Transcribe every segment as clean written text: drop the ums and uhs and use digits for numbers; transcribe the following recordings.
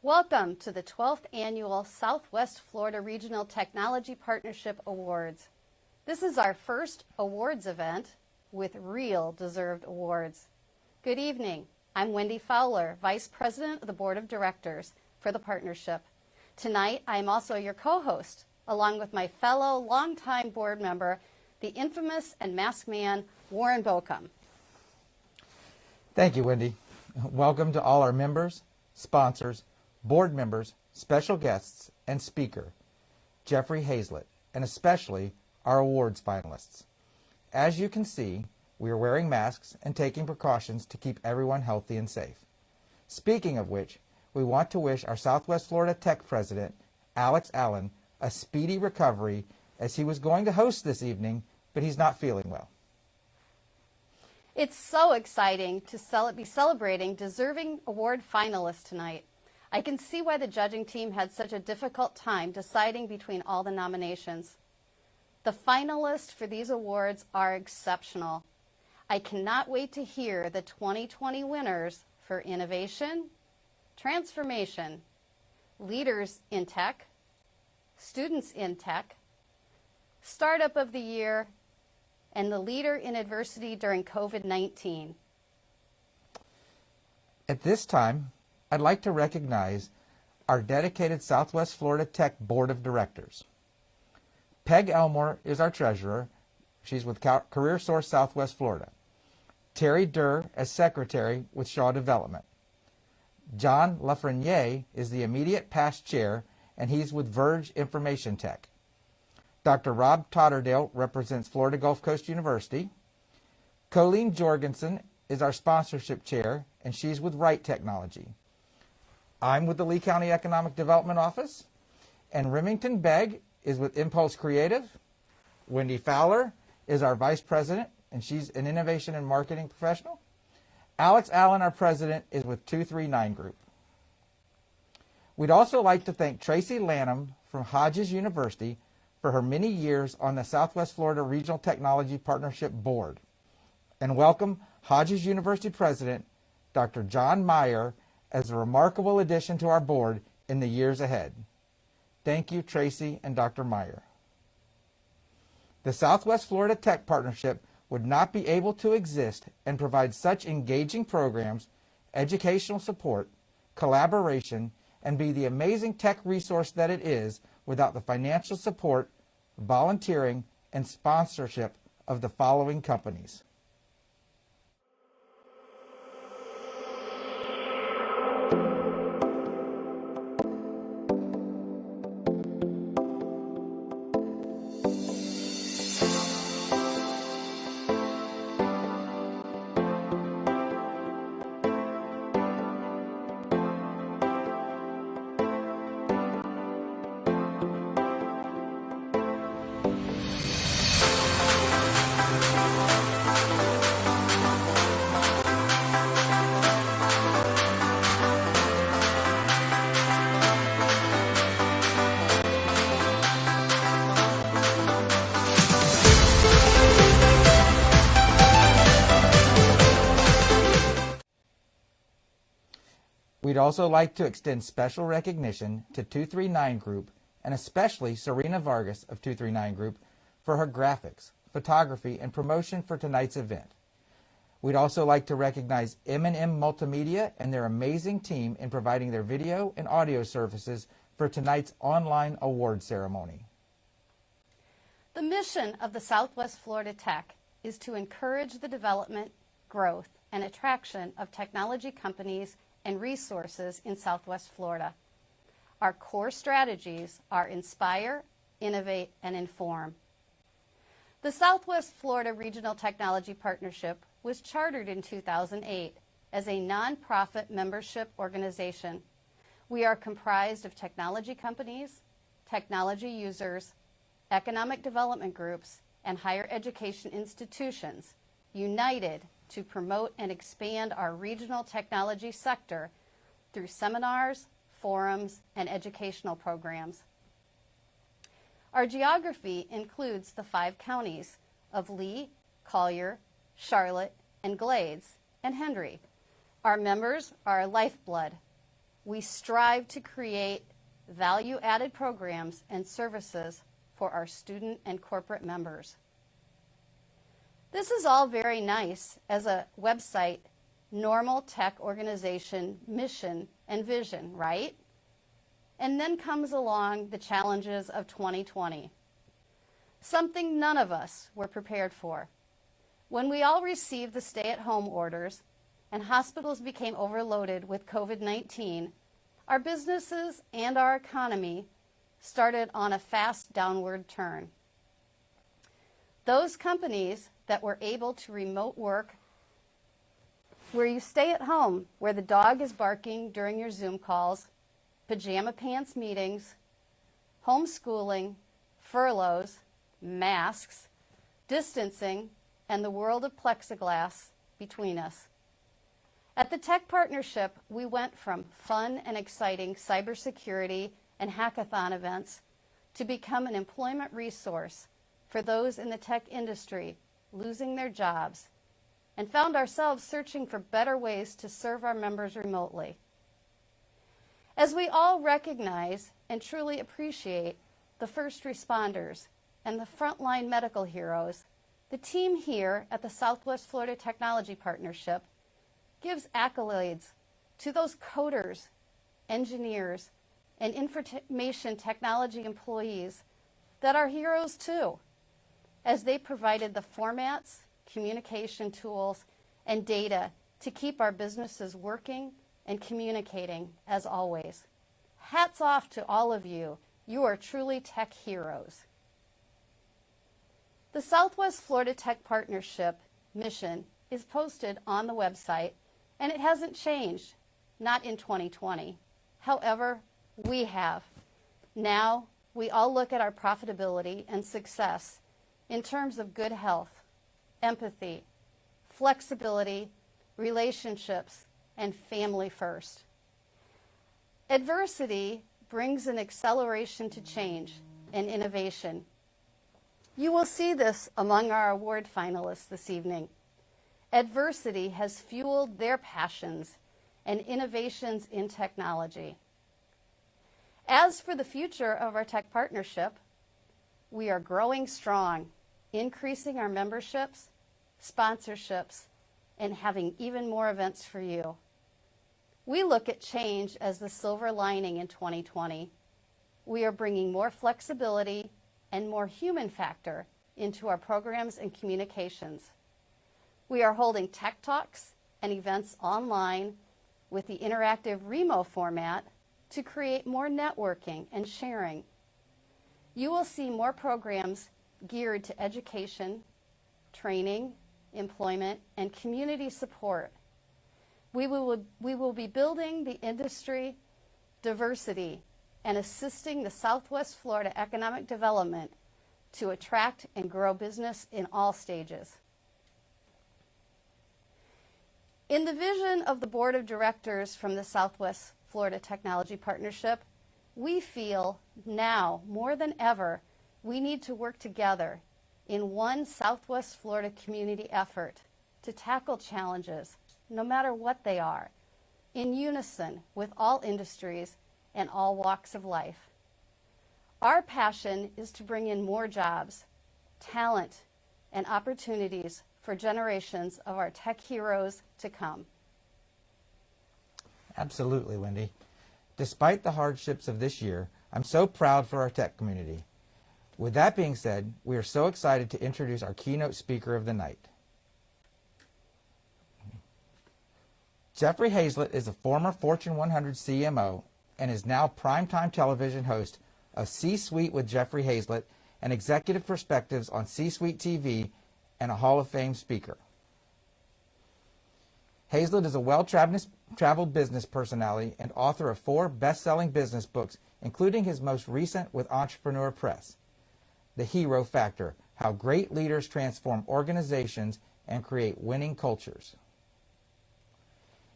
Welcome to the 12th Annual Southwest Florida Regional Technology Partnership Awards. This is our first awards event with real deserved awards. Good evening. I'm Wendy Fowler, Vice President of the Board of Directors for the partnership. Tonight, I'm also your co-host, along with my fellow longtime board member, the infamous and masked man, Warren Bocum. Thank you, Wendy. Welcome to all our members, sponsors, board members, special guests, and speaker, Jeffrey Hazlett, and especially our awards finalists. As you can see, we are wearing masks and taking precautions to keep everyone healthy and safe. Speaking of which, we want to wish our Southwest Florida Tech President, Alex Allen, a speedy recovery as he was going to host this evening, but he's not feeling well. It's so exciting to be celebrating deserving award finalists tonight. I can see why the judging team had such a difficult time deciding between all the nominations. The finalists for these awards are exceptional. I cannot wait to hear the 2020 winners for Innovation, Transformation, Leaders in Tech, Students in Tech, Startup of the Year, and the Leader in Adversity during COVID-19. At this time, I'd like to recognize our dedicated Southwest Florida Tech Board of Directors. Peg Elmore is our treasurer. She's with Career Source Southwest Florida. Terry Durr as secretary with Shaw Development. John Lafreniere is the immediate past chair, and he's with Verge Information Tech. Dr. Rob Totterdale represents Florida Gulf Coast University. Colleen Jorgensen is our sponsorship chair, and she's with Wright Technology. I'm with the Lee County Economic Development Office, and Remington Begg is with Impulse Creative. Wendy Fowler is our vice president, and she's an innovation and marketing professional. Alex Allen, our president, is with 239 Group. We'd also like to thank Tracy Lanham from Hodges University for her many years on the Southwest Florida Regional Technology Partnership Board. And welcome Hodges University President, Dr. John Meyer, as a remarkable addition to our board in the years ahead. Thank you, Tracy and Dr. Meyer. The Southwest Florida Tech Partnership would not be able to exist and provide such engaging programs, educational support, collaboration, and be the amazing tech resource that it is without the financial support, volunteering, and sponsorship of the following companies. We'd also like to extend special recognition to 239 Group, and especially Serena Vargas of 239 Group for her graphics, photography, and promotion for tonight's event. We'd also like to recognize M&M Multimedia and their amazing team in providing their video and audio services for tonight's online award ceremony. The mission of the Southwest Florida Tech is to encourage the development, growth, and attraction of technology companies and resources in Southwest Florida. Our core strategies are inspire, innovate, and inform. The Southwest Florida Regional Technology Partnership was chartered in 2008 as a nonprofit membership organization. We are comprised of technology companies, technology users, economic development groups, and higher education institutions united to promote and expand our regional technology sector through seminars, forums, and educational programs. Our geography includes the 5 counties of Lee, Collier, Charlotte, and Glades, and Henry. Our members are our lifeblood. we strive to create value-added programs and services for our student and corporate members. This is all very nice as a website, normal tech organization mission and vision, right? And then comes along the challenges of 2020, something none of us were prepared for. When we all received the stay-at-home orders and hospitals became overloaded with COVID-19, our businesses and our economy started on a fast downward turn. Those companies that were able to remote work, where you stay at home, where the dog is barking during your Zoom calls, pajama pants meetings, homeschooling, furloughs, masks, distancing, and the world of plexiglass between us. At the Tech Partnership, we went from fun and exciting cybersecurity and hackathon events to become an employment resource for those in the tech industry losing their jobs, and found ourselves searching for better ways to serve our members remotely. As we all recognize and truly appreciate the first responders and the frontline medical heroes, the team here at the Southwest Florida Technology Partnership gives accolades to those coders, engineers, and information technology employees that are heroes too, as they provided the formats, communication tools, and data to keep our businesses working and communicating as always. Hats off to all of you. You are truly tech heroes. The Southwest Florida Tech Partnership mission is posted on the website, and it hasn't changed, not in 2020. However, we have. Now, we all look at our profitability and success in terms of good health, empathy, flexibility, relationships, and family first. Adversity brings an acceleration to change and innovation. You will see this among our award finalists this evening. Adversity has fueled their passions and innovations in technology. As for the future of our tech partnership, we are growing strong, increasing our memberships, sponsorships, and having even more events for you. We look at change as the silver lining in 2020. We are bringing more flexibility and more human factor into our programs and communications. We are holding tech talks and events online with the interactive Remo format to create more networking and sharing. You will see more programs geared to education, training, employment, and community support. We will be building the industry diversity and assisting the Southwest Florida economic development to attract and grow business in all stages. In the vision of the Board of Directors from the Southwest Florida Technology Partnership, we feel now more than ever we need to work together in one Southwest Florida community effort to tackle challenges, no matter what they are, in unison with all industries and all walks of life. Our passion is to bring in more jobs, talent, and opportunities for generations of our tech heroes to come. Absolutely, Wendy. Despite the hardships of this year, I'm so proud for our tech community. With that being said, we are so excited to introduce our keynote speaker of the night. Jeffrey Hazlett is a former Fortune 100 CMO and is now primetime television host of C-Suite with Jeffrey Hazlett and Executive Perspectives on C-Suite TV and a Hall of Fame speaker. Hazlett is a well-traveled business personality and author of 4 best-selling business books, including his most recent with Entrepreneur Press, The Hero Factor: How Great Leaders Transform Organizations and Create Winning Cultures.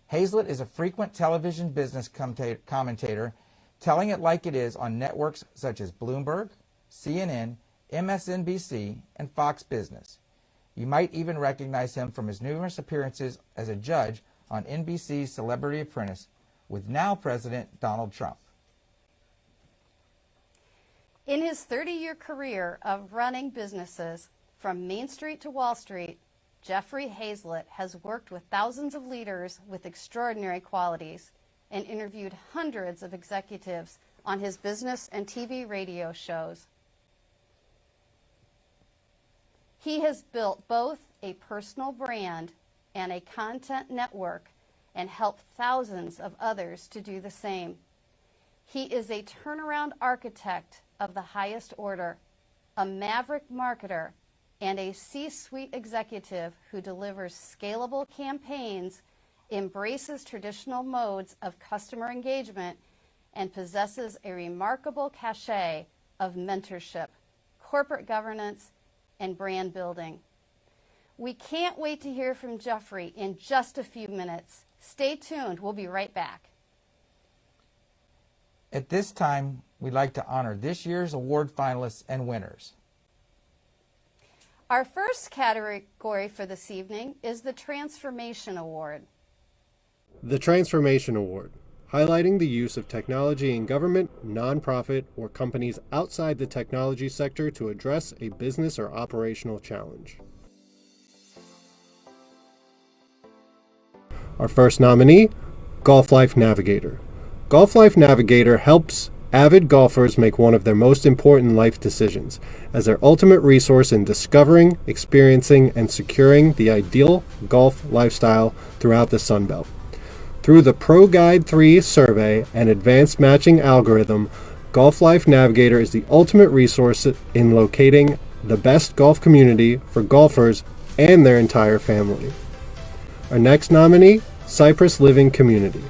Hazlett is a frequent television business commentator, telling it like it is on networks such as Bloomberg, CNN, MSNBC, and Fox Business. You might even recognize him from his numerous appearances as a judge on NBC's Celebrity Apprentice, with now President Donald Trump. In his 30-year career of running businesses from Main Street to Wall Street, Jeffrey Hazlett has worked with thousands of leaders with extraordinary qualities and interviewed hundreds of executives on his business and TV radio shows. He has built both a personal brand and a content network and helped thousands of others to do the same. He is a turnaround architect of the highest order, a maverick marketer, and a C-suite executive who delivers scalable campaigns, embraces traditional modes of customer engagement, and possesses a remarkable cachet of mentorship, corporate governance, and brand building. We can't wait to hear from Jeffrey in just a few minutes. Stay tuned. We'll be right back. At this time, we'd like to honor this year's award finalists and winners. Our first category for this evening is the Transformation Award. The Transformation Award, highlighting the use of technology in government, nonprofit, or companies outside the technology sector to address a business or operational challenge. Our first nominee, Golf Life Navigator. Golf Life Navigator helps avid golfers make one of their most important life decisions as their ultimate resource in discovering, experiencing, and securing the ideal golf lifestyle throughout the Sun Belt. Through the Pro Guide 3 survey and advanced matching algorithm, Golf Life Navigator is the ultimate resource in locating the best golf community for golfers and their entire family. Our next nominee, Cypress Living Community.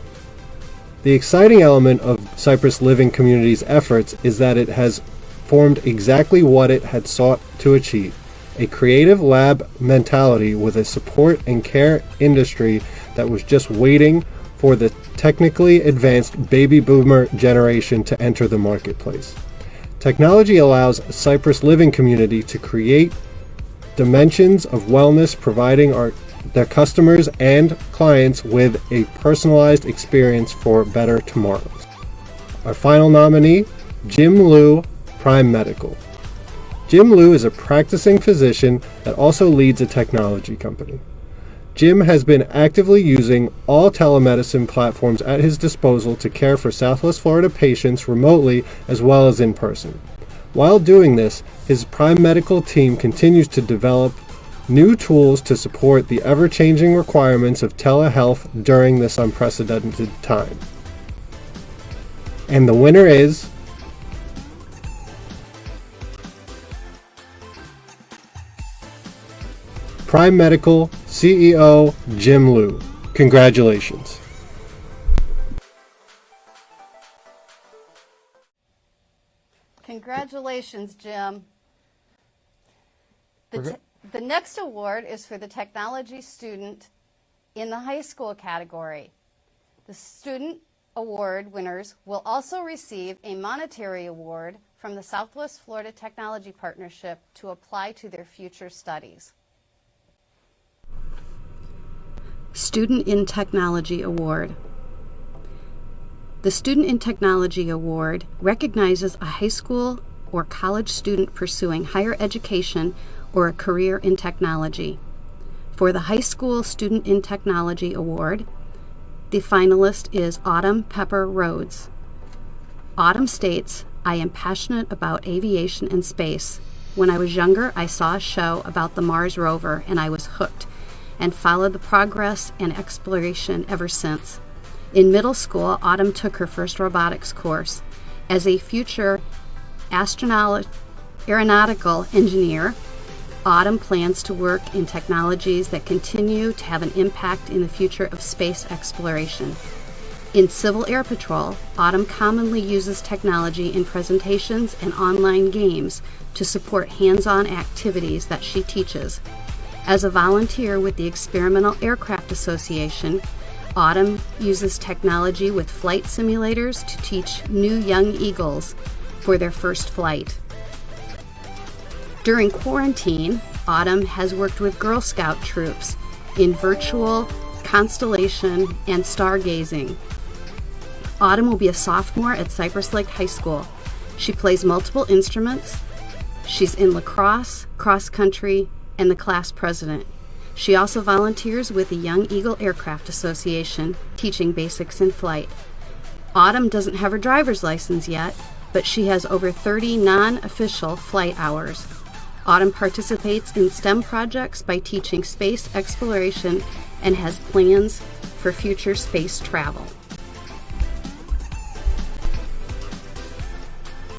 The exciting element of Cypress Living Community's efforts is that it has formed exactly what it had sought to achieve, a creative lab mentality with a support and care industry that was just waiting for the technically advanced baby boomer generation to enter the marketplace. Technology allows Cypress Living Community to create dimensions of wellness, providing their customers and clients with a personalized experience for better tomorrows. Our final nominee, Jim Liu, Prime Medical. Jim Liu is a practicing physician that also leads a technology company. Jim has been actively using all telemedicine platforms at his disposal to care for Southwest Florida patients remotely as well as in person. While doing this, his Prime Medical team continues to develop new tools to support the ever-changing requirements of telehealth during this unprecedented time. And the winner is Prime Medical CEO Jim Liu. Congratulations. Congratulations, Jim. The next award is for the technology student in the high school category. The student award winners will also receive a monetary award from the Southwest Florida Technology Partnership to apply to their future studies. Student in Technology Award. The Student in Technology Award recognizes a high school or college student pursuing higher education or a career in technology. For the High School Student in Technology Award, the finalist is Autumn Pepper Rhodes. Autumn states, "I am passionate about aviation and space. When I was younger, I saw a show about the Mars rover and I was hooked and followed the progress and exploration ever since. In middle school, Autumn took her first robotics course. As a future aeronautical engineer, Autumn plans to work in technologies that continue to have an impact in the future of space exploration. In Civil Air Patrol, Autumn commonly uses technology in presentations and online games to support hands-on activities that she teaches. As a volunteer with the Experimental Aircraft Association, Autumn uses technology with flight simulators to teach new young eagles for their first flight. During quarantine, Autumn has worked with Girl Scout troops in virtual constellation and stargazing. Autumn will be a sophomore at Cypress Lake High School. She plays multiple instruments. She's in lacrosse, cross country, and the class president. She also volunteers with the Young Eagle Aircraft Association, teaching basics in flight. Autumn doesn't have her driver's license yet, but she has over 30 non-official flight hours. Autumn participates in STEM projects by teaching space exploration and has plans for future space travel.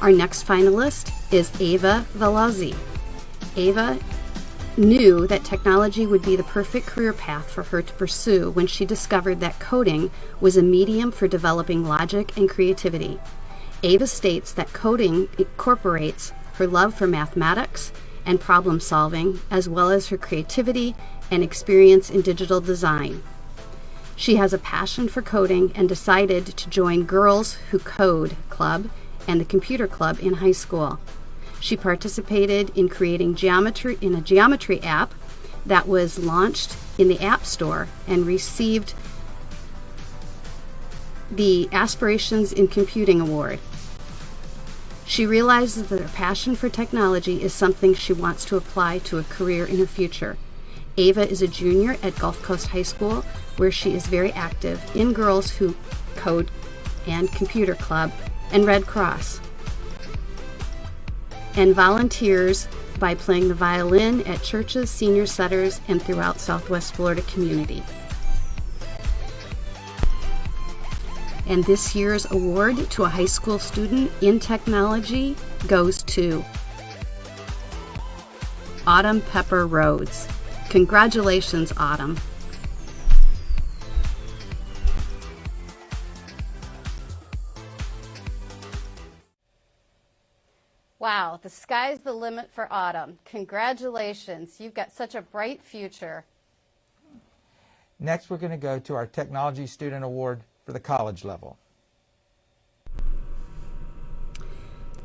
Our next finalist is Ava Velazzi. Ava knew that technology would be the perfect career path for her to pursue when she discovered that coding was a medium for developing logic and creativity. Ava states that coding incorporates her love for mathematics and problem solving, as well as her creativity and experience in digital design. She has a passion for coding and decided to join Girls Who Code Club and the Computer Club in high school. She participated in creating a geometry app that was launched in the App Store and received the Aspirations in Computing Award. She realizes that her passion for technology is something she wants to apply to a career in her future. Ava is a junior at Gulf Coast High School, where she is very active in Girls Who Code and Computer Club and Red Cross, and volunteers by playing the violin at churches, senior centers, and throughout Southwest Florida community. And this year's award to a high school student in technology goes to Autumn Pepper Rhodes. Congratulations, Autumn. Wow, the sky's the limit for Autumn. Congratulations. You've got such a bright future. Next, we're going to go to our Technology Student Award for the college level.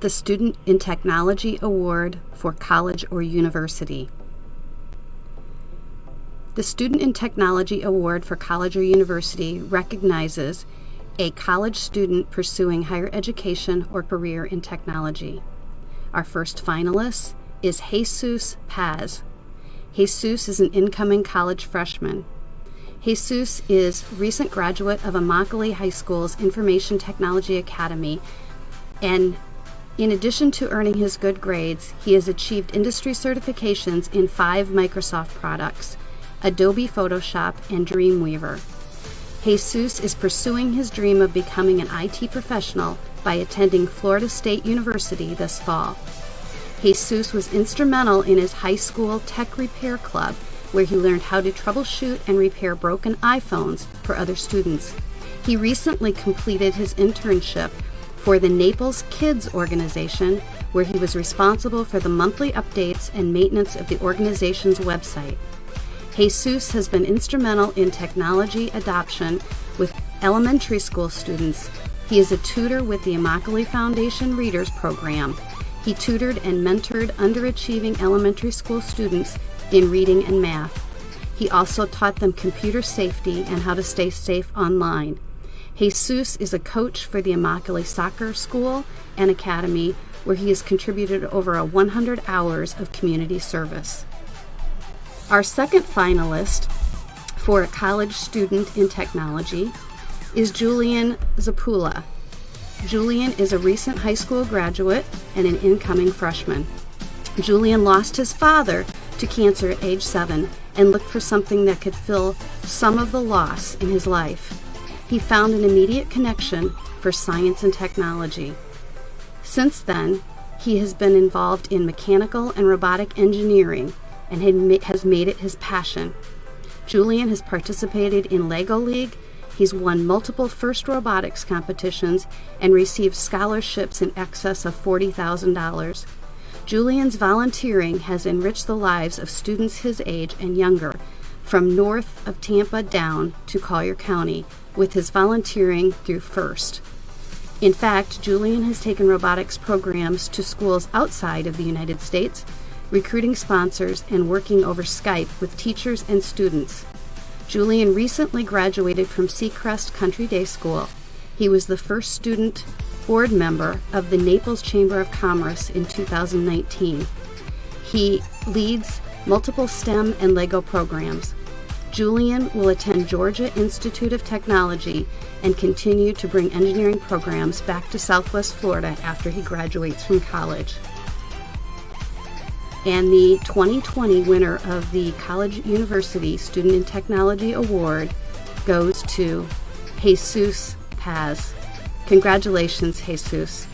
The Student in Technology Award for college or university. The Student in Technology Award for college or university recognizes a college student pursuing higher education or career in technology. Our first finalist is Jesus Paz. Jesus is an incoming college freshman. Jesus is a recent graduate of Immokalee High School's Information Technology Academy, and in addition to earning his good grades, he has achieved industry certifications in 5 Microsoft products, Adobe Photoshop and Dreamweaver. Jesus is pursuing his dream of becoming an IT professional by attending Florida State University this fall. Jesus was instrumental in his high school tech repair club, where he learned how to troubleshoot and repair broken iPhones for other students. He recently completed his internship for the Naples Kids organization, where he was responsible for the monthly updates and maintenance of the organization's website. Jesus has been instrumental in technology adoption with elementary school students. He is a tutor with the Immokalee Foundation Readers Program. He tutored and mentored underachieving elementary school students in reading and math. He also taught them computer safety and how to stay safe online. Jesus is a coach for the Immokalee Soccer School and Academy, where he has contributed over 100 hours of community service. Our second finalist for a college student in technology is Julian Zapula. Julian is a recent high school graduate and an incoming freshman. Julian lost his father to cancer at age 7 and looked for something that could fill some of the loss in his life. He found an immediate connection for science and technology. Since then, he has been involved in mechanical and robotic engineering and has made it his passion. Julian has participated in Lego League. He's won multiple FIRST robotics competitions and received scholarships in excess of $40,000. Julian's volunteering has enriched the lives of students his age and younger, from north of Tampa down to Collier County, with his volunteering through FIRST. In fact, Julian has taken robotics programs to schools outside of the United States, recruiting sponsors and working over Skype with teachers and students. Julian recently graduated from Seacrest Country Day School. He was the first student board member of the Naples Chamber of Commerce in 2019. He leads multiple STEM and LEGO programs. Julian will attend Georgia Institute of Technology and continue to bring engineering programs back to Southwest Florida after he graduates from college. And the 2020 winner of the College University Student in Technology Award goes to Jesus Paz. Congratulations, Jesus.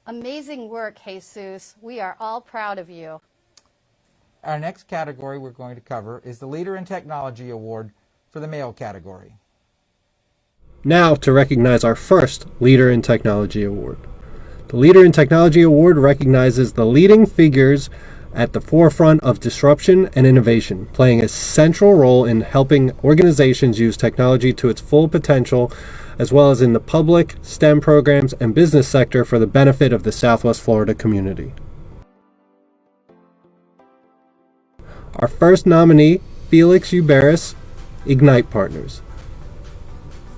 Amazing work, Jesus. We are all proud of you. Our next category we're going to cover is the Leader in Technology Award for the male category. Now to recognize our first Leader in Technology Award. The Leader in Technology Award recognizes the leading figures at the forefront of disruption and innovation, playing a central role in helping organizations use technology to its full potential, as well as in the public, STEM programs, and business sector for the benefit of the Southwest Florida community. Our first nominee, Felix Uberis, Ignite Partners.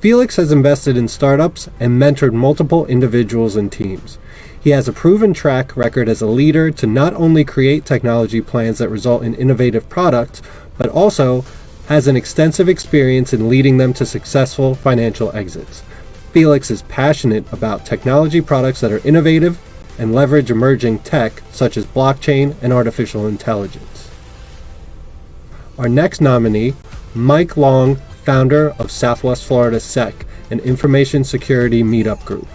Felix has invested in startups and mentored multiple individuals and teams. He has a proven track record as a leader to not only create technology plans that result in innovative products, but also has an extensive experience in leading them to successful financial exits. Felix is passionate about technology products that are innovative and leverage emerging tech such as blockchain and artificial intelligence. Our next nominee, Mike Long, founder of Southwest Florida SEC, an information security meetup group.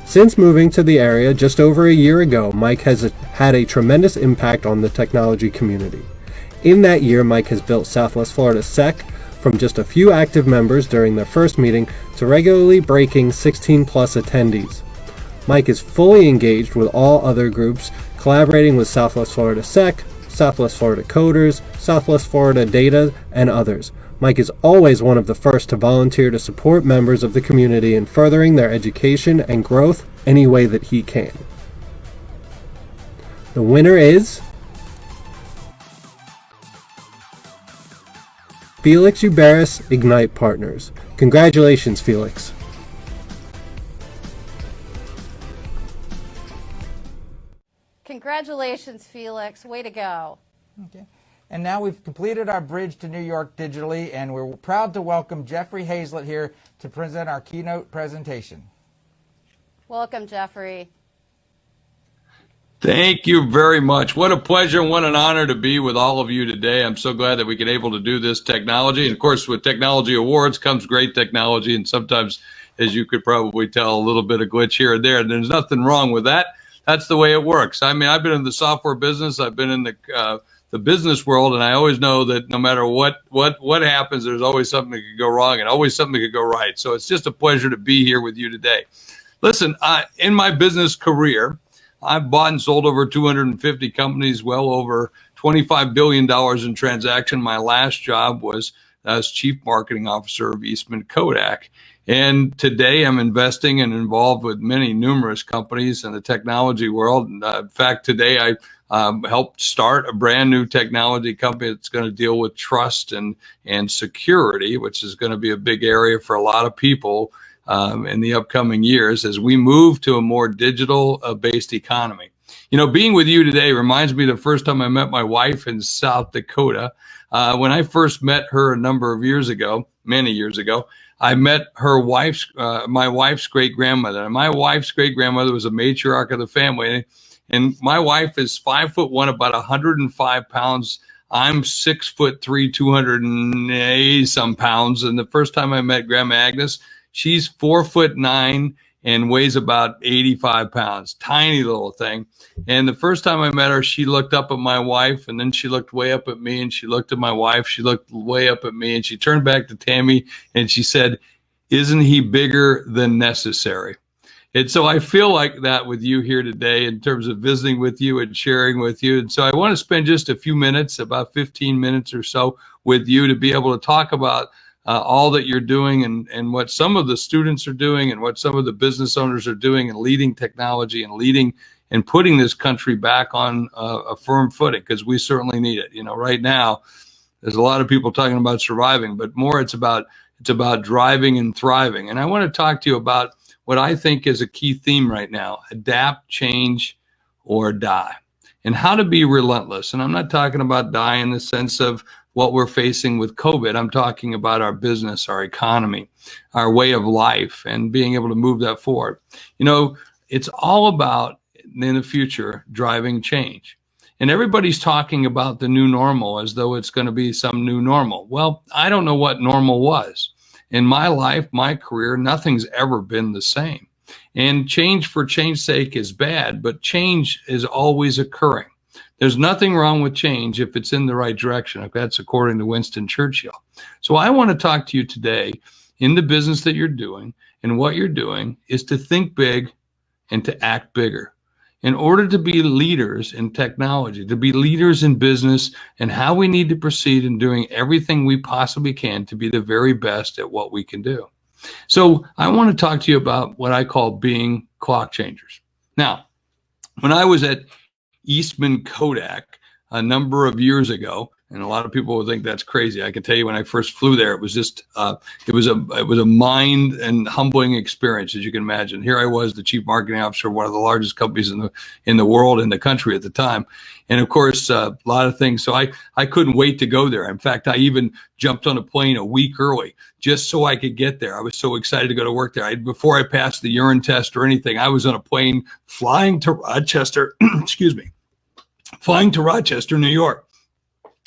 Since moving to the area just over a year ago, Mike has had a tremendous impact on the technology community. In that year, Mike has built Southwest Florida SEC from just a few active members during their first meeting to regularly breaking 16 plus attendees. Mike is fully engaged with all other groups, collaborating with Southwest Florida SEC, Southwest Florida Coders, Southwest Florida Data, and others. Mike is always one of the first to volunteer to support members of the community in furthering their education and growth any way that he can. The winner is Felix Uberis, Ignite Partners. Congratulations, Felix. Congratulations, Felix. Way to go. Okay. And now we've completed our bridge to New York digitally, and we're proud to welcome Jeffrey Hazlett here to present our keynote presentation. Welcome, Jeffrey. Thank you very much. What a pleasure and what an honor to be with all of you today. I'm so glad that we can able to do this technology. And of course, with technology awards comes great technology, and sometimes, as you could probably tell, a little bit of glitch here and there. And there's nothing wrong with that. That's the way it works. I mean, I've been in the software business. I've been in the business world, and I always know that no matter what happens, there's always something that could go wrong and always something that could go right. So it's just a pleasure to be here with you today. Listen, in my business career, I've bought and sold over 250 companies, well over $25 billion in transaction. My last job was as Chief Marketing Officer of Eastman Kodak. And today I'm investing and involved with numerous companies in the technology world. And, in fact, today I helped start a brand new technology company that's going to deal with trust and security, which is going to be a big area for a lot of people in the upcoming years as we move to a more digital-based economy. You know, being with you today reminds me of the first time I met my wife in South Dakota. When I first met her a number of years ago, many years ago, I met her my wife's great-grandmother. And my wife's great-grandmother was a matriarch of the family. And my wife is 5'1", about 105 pounds. I'm 6'3", 280 some pounds. And the first time I met Grandma Agnes, she's 4'9" and weighs about 85 pounds. Tiny little thing. And the first time I met her, she looked up at my wife, and then she looked way up at me, and she looked at my wife. She looked way up at me, and she turned back to Tammy, and she said, "Isn't he bigger than necessary?" And so I feel like that with you here today in terms of visiting with you and sharing with you. And so I want to spend just a few minutes, about 15 minutes or so, with you to be able to talk about all that you're doing and what some of the students are doing and what some of the business owners are doing and leading technology and leading and putting this country back on a firm footing, because we certainly need it. Right now, there's a lot of people talking about surviving, but more it's about driving and thriving. And I want to talk to you about what I think is a key theme right now: adapt, change, or die, and how to be relentless. And I'm not talking about die in the sense of what we're facing with COVID. I'm talking about our business, our economy, our way of life, and being able to move that forward. It's all about, in the future, driving change. And everybody's talking about the new normal as though it's going to be some new normal. Well, I don't know what normal was. In my life, my career, nothing's ever been the same. And change for change's sake is bad, but change is always occurring. There's nothing wrong with change if it's in the right direction. That's according to Winston Churchill. So I want to talk to you today in the business that you're doing, and what you're doing is to think big and to act bigger. In order to be leaders in technology, to be leaders in business, and how we need to proceed in doing everything we possibly can to be the very best at what we can do. So I want to talk to you about what I call being clock changers. Now, when I was at Eastman Kodak a number of years ago, and a lot of people would think that's crazy. I can tell you, when I first flew there, it was just it was a mind and humbling experience, as you can imagine. Here I was, the chief marketing officer of one of the largest companies in the world, in the country at the time, and of course a lot of things. So I couldn't wait to go there. In fact, I even jumped on a plane a week early just so I could get there. I was so excited to go to work there. Before I passed the urine test or anything, I was on a plane flying to Rochester. Excuse me, flying to Rochester, New York.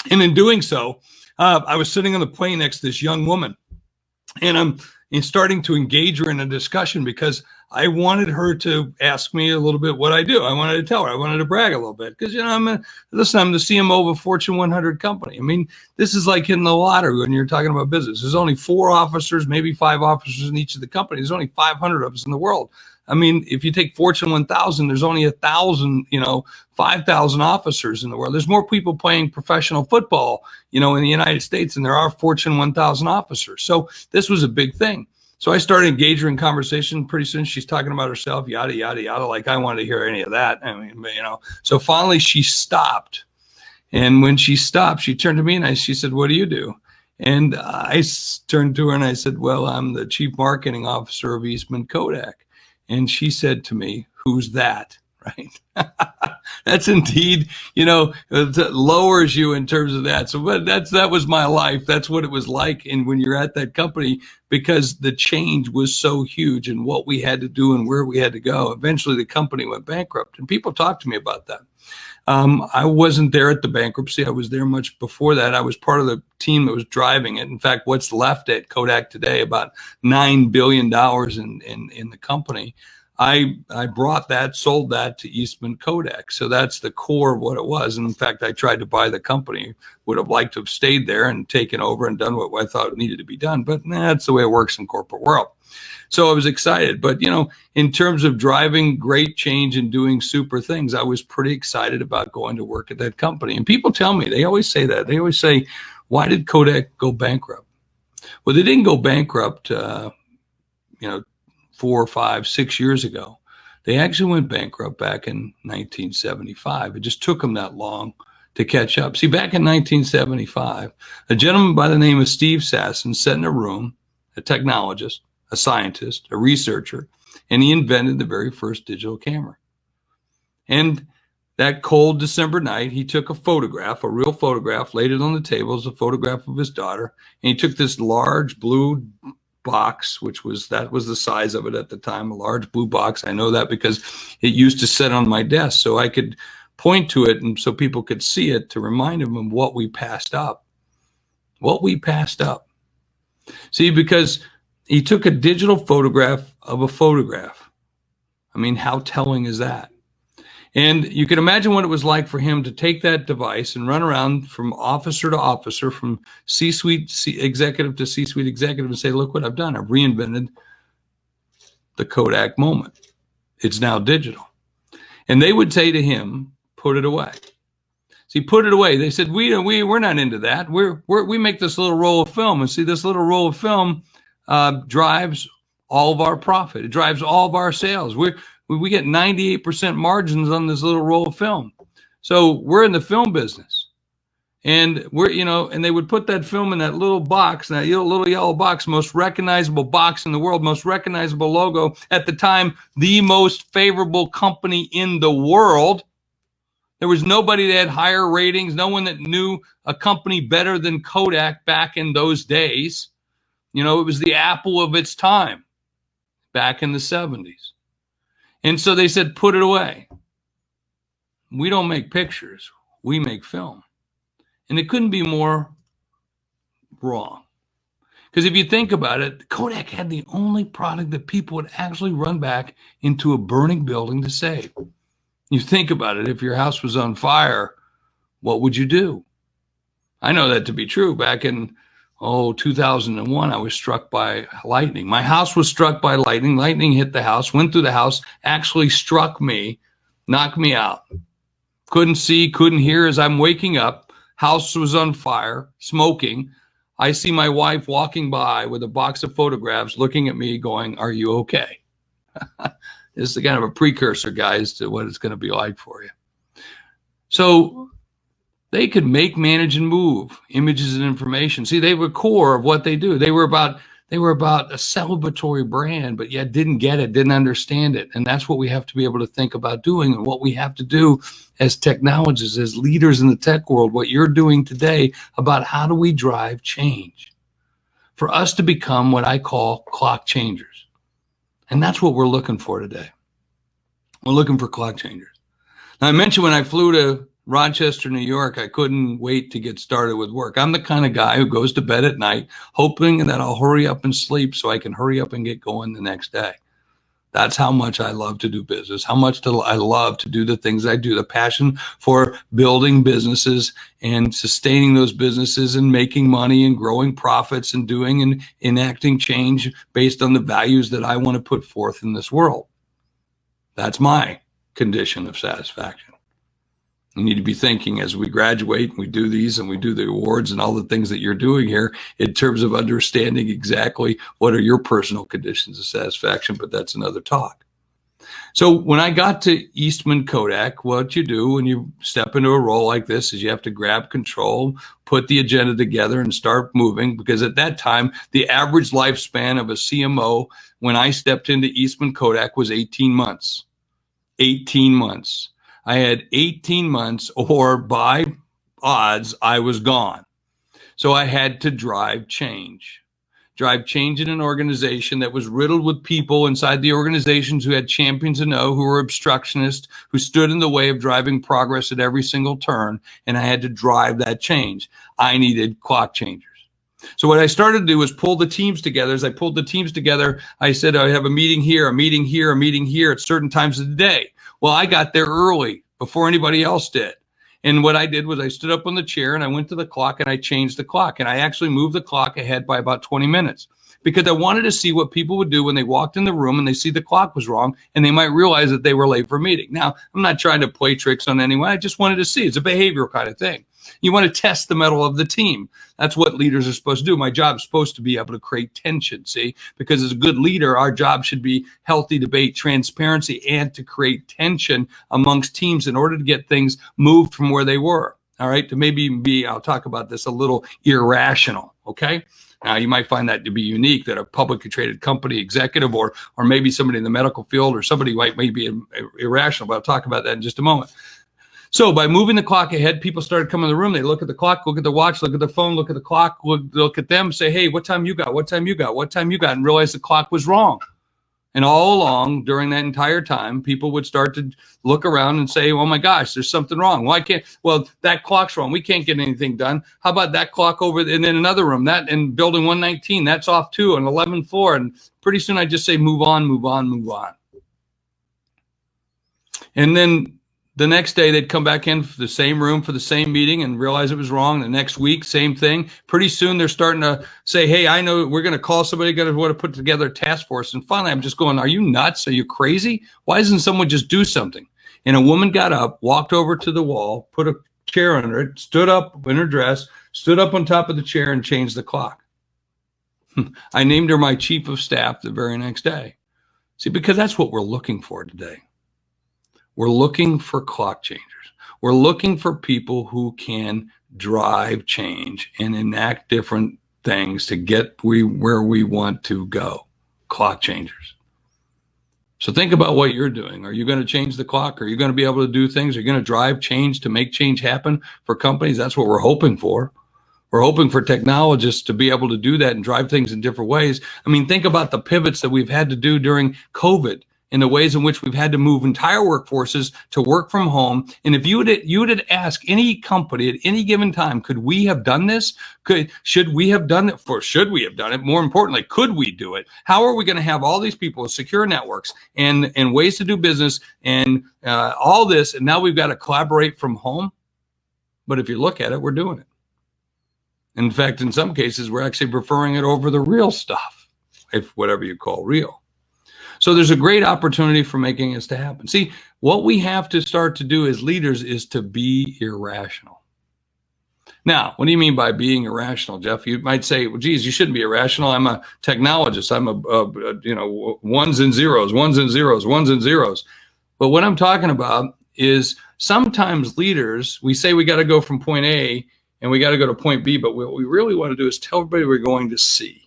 And in doing so, I was sitting on the plane next to this young woman, and I'm starting to engage her in a discussion because I wanted her to ask me a little bit what I do. I wanted to tell her. I wanted to brag a little bit because, I'm the CMO of a Fortune 100 company. I mean, this is like hitting the lottery when you're talking about business. There's only 4 officers, maybe 5 officers in each of the companies. There's only 500 of us in the world. I mean, if you take Fortune 1000, there's only 1,000, 5,000 officers in the world. There's more people playing professional football, in the United States than there are Fortune 1000 officers. So this was a big thing. So I started engaging in conversation. Pretty soon she's talking about herself, yada, yada, yada. Like I wanted to hear any of that. I mean, so finally she stopped. And when she stopped, she turned to me and she said, "What do you do?" And I turned to her and I said, "Well, I'm the chief marketing officer of Eastman Kodak." And she said to me, "Who's that?" Right? That's indeed, it lowers you in terms of that. So, but that was my life. That's what it was like. And when you're at that company, because the change was so huge and what we had to do and where we had to go, eventually the company went bankrupt. And people talked to me about that. I wasn't there at the bankruptcy. I was there much before that. I was part of the team that was driving it. In fact, what's left at Kodak today, about $9 billion in the company, I brought that, sold that to Eastman Kodak. So that's the core of what it was. And in fact, I tried to buy the company, would have liked to have stayed there and taken over and done what I thought needed to be done. But that's the way it works in corporate world. So I was excited. But, in terms of driving great change and doing super things, I was pretty excited about going to work at that company. And people tell me, they always say that. They always say, "Why did Kodak go bankrupt?" Well, they didn't go bankrupt, 4, 5, 6 years ago. They actually went bankrupt back in 1975. It just took them that long to catch up. See, back in 1975, a gentleman by the name of Steve Sasson sat in a room, a technologist, a scientist, a researcher, and he invented the very first digital camera. And that cold December night, he took a photograph, a real photograph, laid it on the table as a photograph of his daughter, and he took this large blue box, that was the size of it at the time, a large blue box. I know that because it used to sit on my desk so I could point to it and so people could see it to remind them of what we passed up. What we passed up. See, because he took a digital photograph of a photograph. I mean, how telling is that? And you can imagine what it was like for him to take that device and run around from officer to officer, from C-suite executive to C-suite executive, and say, "Look what I've done. I've reinvented the Kodak moment. It's now digital." And they would say to him, "Put it away." See, put it away. They said, we're not into that. We make this little roll of film. And see, this little roll of film drives all of our profit. It drives all of our sales. We get 98% margins on this little roll of film. So we're in the film business. And and they would put that film in that little box, that little yellow box, most recognizable box in the world, most recognizable logo. At the time, the most favorable company in the world. There was nobody that had higher ratings, no one that knew a company better than Kodak back in those days. It was the Apple of its time back in the 70s. And so they said, put it away. We don't make pictures, we make film. And it couldn't be more wrong. Because if you think about it, Kodak had the only product that people would actually run back into a burning building to save. You think about it, if your house was on fire, what would you do? I know that to be true. Back in 2001, I was struck by lightning. My house was struck by lightning. Lightning hit the house, went through the house, actually struck me, knocked me out. Couldn't see, couldn't hear as I'm waking up. House was on fire, smoking. I see my wife walking by with a box of photographs looking at me going, "Are you okay?" This is kind of a precursor, guys, to what it's going to be like for you. So they could make, manage, and move images and information. See, they were core of what they do. They were about a celebratory brand, but yet didn't get it, didn't understand it. And that's what we have to be able to think about doing, and what we have to do as technologists, as leaders in the tech world, what you're doing today about how do we drive change for us to become what I call clock changers. And that's what we're looking for today. We're looking for clock changers. Now, I mentioned when I flew to Rochester, New York, I couldn't wait to get started with work. I'm the kind of guy who goes to bed at night hoping that I'll hurry up and sleep so I can hurry up and get going the next day. That's how much I love to do business, how much I love to do the things I do, the passion for building businesses and sustaining those businesses and making money and growing profits and doing and enacting change based on the values that I want to put forth in this world. That's my condition of satisfaction. You need to be thinking as we graduate and we do these and we do the awards and all the things that you're doing here in terms of understanding exactly what are your personal conditions of satisfaction, but that's another talk. So when I got to Eastman Kodak, what you do when you step into a role like this is you have to grab control, put the agenda together and start moving, because at that time, the average lifespan of a CMO when I stepped into Eastman Kodak was 18 months. 18 months. I had 18 months, or by odds, I was gone. So I had to drive change in an organization that was riddled with people inside the organizations who had champions of no, who were obstructionists, who stood in the way of driving progress at every single turn. And I had to drive that change. I needed clock changers. So what I started to do was pull the teams together. As I pulled the teams together, I said, I have a meeting here, a meeting here, a meeting here at certain times of the day. Well, I got there early before anybody else did. And what I did was I stood up on the chair and I went to the clock and I changed the clock. And I actually moved the clock ahead by about 20 minutes because I wanted to see what people would do when they walked in the room and they see the clock was wrong and they might realize that they were late for a meeting. Now, I'm not trying to play tricks on anyone. I just wanted to see. It's a behavioral kind of thing. You want to test the mettle of the team. That's what leaders are supposed to do. My job is supposed to be able to create tension, see? Because as a good leader, our job should be healthy debate, transparency, and to create tension amongst teams in order to get things moved from where they were, all right? To maybe even be, I'll talk about this, a little irrational, okay? Now, you might find that to be unique, that a publicly traded company executive or maybe somebody in the medical field or somebody might be irrational, but I'll talk about that in just a moment. So by moving the clock ahead, people started coming in the room. They look at the clock, look at the watch, look at the phone, look at the clock, look at them, say, hey, what time you got? What time you got? What time you got? And realize the clock was wrong. And all along during that entire time, people would start to look around and say, oh my gosh, there's something wrong. Well, that clock's wrong. We can't get anything done. How about that clock over in another room? That in building 119, that's off too, on 11th floor. And pretty soon I just say, move on, move on, move on. And then the next day, they'd come back in for the same room for the same meeting and realize it was wrong. The next week, same thing. Pretty soon, they're starting to say, hey, I know we're going to call somebody, going to want to put together a task force. And finally, I'm just going, are you nuts? Are you crazy? Why doesn't someone just do something? And a woman got up, walked over to the wall, put a chair under it, stood up in her dress, stood up on top of the chair and changed the clock. I named her my chief of staff the very next day. See, because that's what we're looking for today. We're looking for clock changers. We're looking for people who can drive change and enact different things to get where we want to go. Clock changers. So think about what you're doing. Are you going to change the clock? Are you going to be able to do things? Are you going to drive change to make change happen for companies? That's what we're hoping for. We're hoping for technologists to be able to do that and drive things in different ways. I mean, think about the pivots that we've had to do during COVID and the ways in which we've had to move entire workforces to work from home. And if you would ask any company at any given time, could we have done this? Should we have done it? Should we have done it? More importantly, could we do it? How are we going to have all these people with secure networks and ways to do business and all this? And now we've got to collaborate from home. But if you look at it, we're doing it. In fact, in some cases, we're actually preferring it over the real stuff, if whatever you call real. So there's a great opportunity for making this to happen. See, what we have to start to do as leaders is to be irrational. Now, what do you mean by being irrational, Jeff? You might say, well, geez, you shouldn't be irrational. I'm a technologist. I'm ones and zeros, ones and zeros, ones and zeros. But what I'm talking about is sometimes leaders, we say we got to go from point A and we got to go to point B, but what we really want to do is tell everybody we're going to C.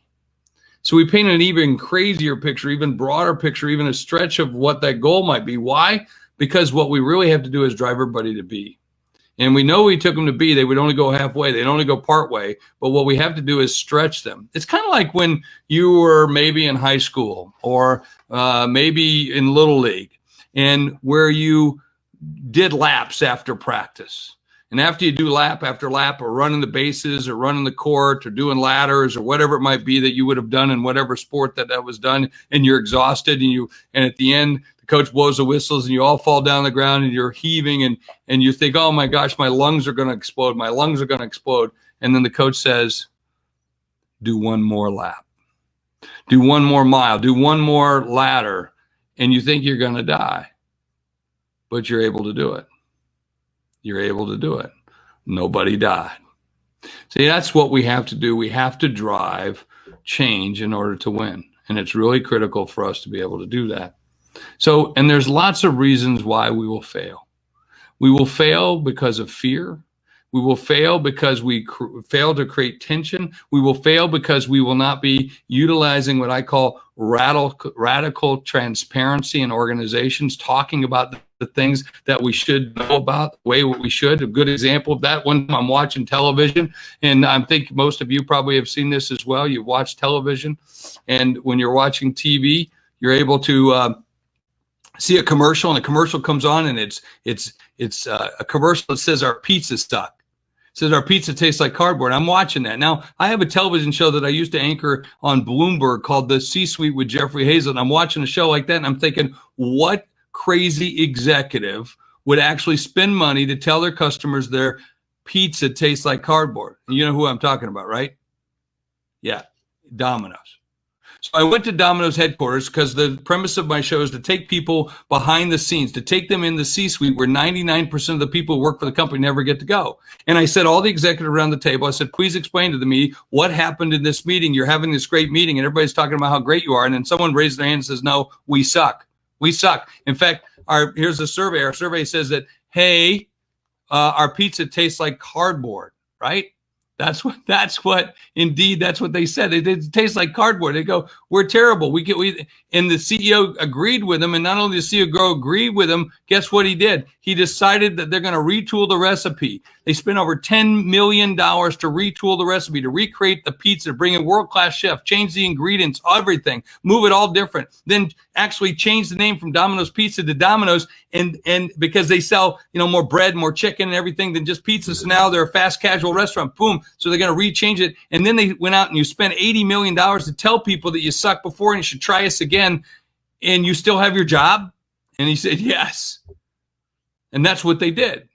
So we paint an even crazier picture, even broader picture, even a stretch of what that goal might be. Why? Because what we really have to do is drive everybody to B. And we know we took them to B, they would only go halfway, they'd only go part way. But what we have to do is stretch them. It's kind of like when you were maybe in high school or maybe in Little League, and where you did laps after practice. And after you do lap after lap or running the bases or running the court or doing ladders or whatever it might be that you would have done in whatever sport that was done, and you're exhausted and at the end the coach blows the whistles and you all fall down the ground and you're heaving and you think, oh my gosh, my lungs are going to explode. My lungs are going to explode. And then the coach says, do one more lap, do one more mile, do one more ladder. And you think you're going to die, but you're able to do it. You're able to do it. Nobody died. See, that's what we have to do. We have to drive change in order to win. And it's really critical for us to be able to do that. So, and there's lots of reasons why we will fail. We will fail because of fear. We will fail because we fail to create tension. We will fail because we will not be utilizing what I call radical transparency in organizations, talking about the things that we should know about, the way we should. A good example of that, one time I'm watching television, and I think most of you probably have seen this as well. You watch television, and when you're watching TV, you're able to see a commercial, and the commercial comes on, and it's a commercial that says our pizza stuck. It says our pizza tastes like cardboard. I'm watching that. Now, I have a television show that I used to anchor on Bloomberg called The C-Suite with Jeffrey Hazel, and I'm watching a show like that, and I'm thinking, what crazy executive would actually spend money to tell their customers their pizza tastes like cardboard? And you know who I'm talking about, right? Yeah, Domino's. So I went to Domino's headquarters because the premise of my show is to take people behind the scenes, to take them in the C-suite where 99% of the people who work for the company never get to go. And I said, all the executives around the table, I said, please explain to me what happened in this meeting. You're having this great meeting and everybody's talking about how great you are. And then someone raised their hand and says, no, we suck. We suck. In fact, here's a survey. Our survey says that, hey, our pizza tastes like cardboard, right? That's what they said. It tastes like cardboard. They go, we're terrible. And the CEO agreed with them. And not only the CEO agreed with them, guess what he did? He decided that they're going to retool the recipe. They spent over $10 million to retool the recipe, to recreate the pizza, bring in world-class chef, change the ingredients, everything, move it all different. Then actually change the name from Domino's Pizza to Domino's, and because they sell, more bread, more chicken and everything than just pizza. So now they're a fast casual restaurant. Boom. So they're going to rechange it. And then they went out and you spent $80 million to tell people that you sucked before and you should try us again. And you still have your job? And he said, yes. And that's what they did.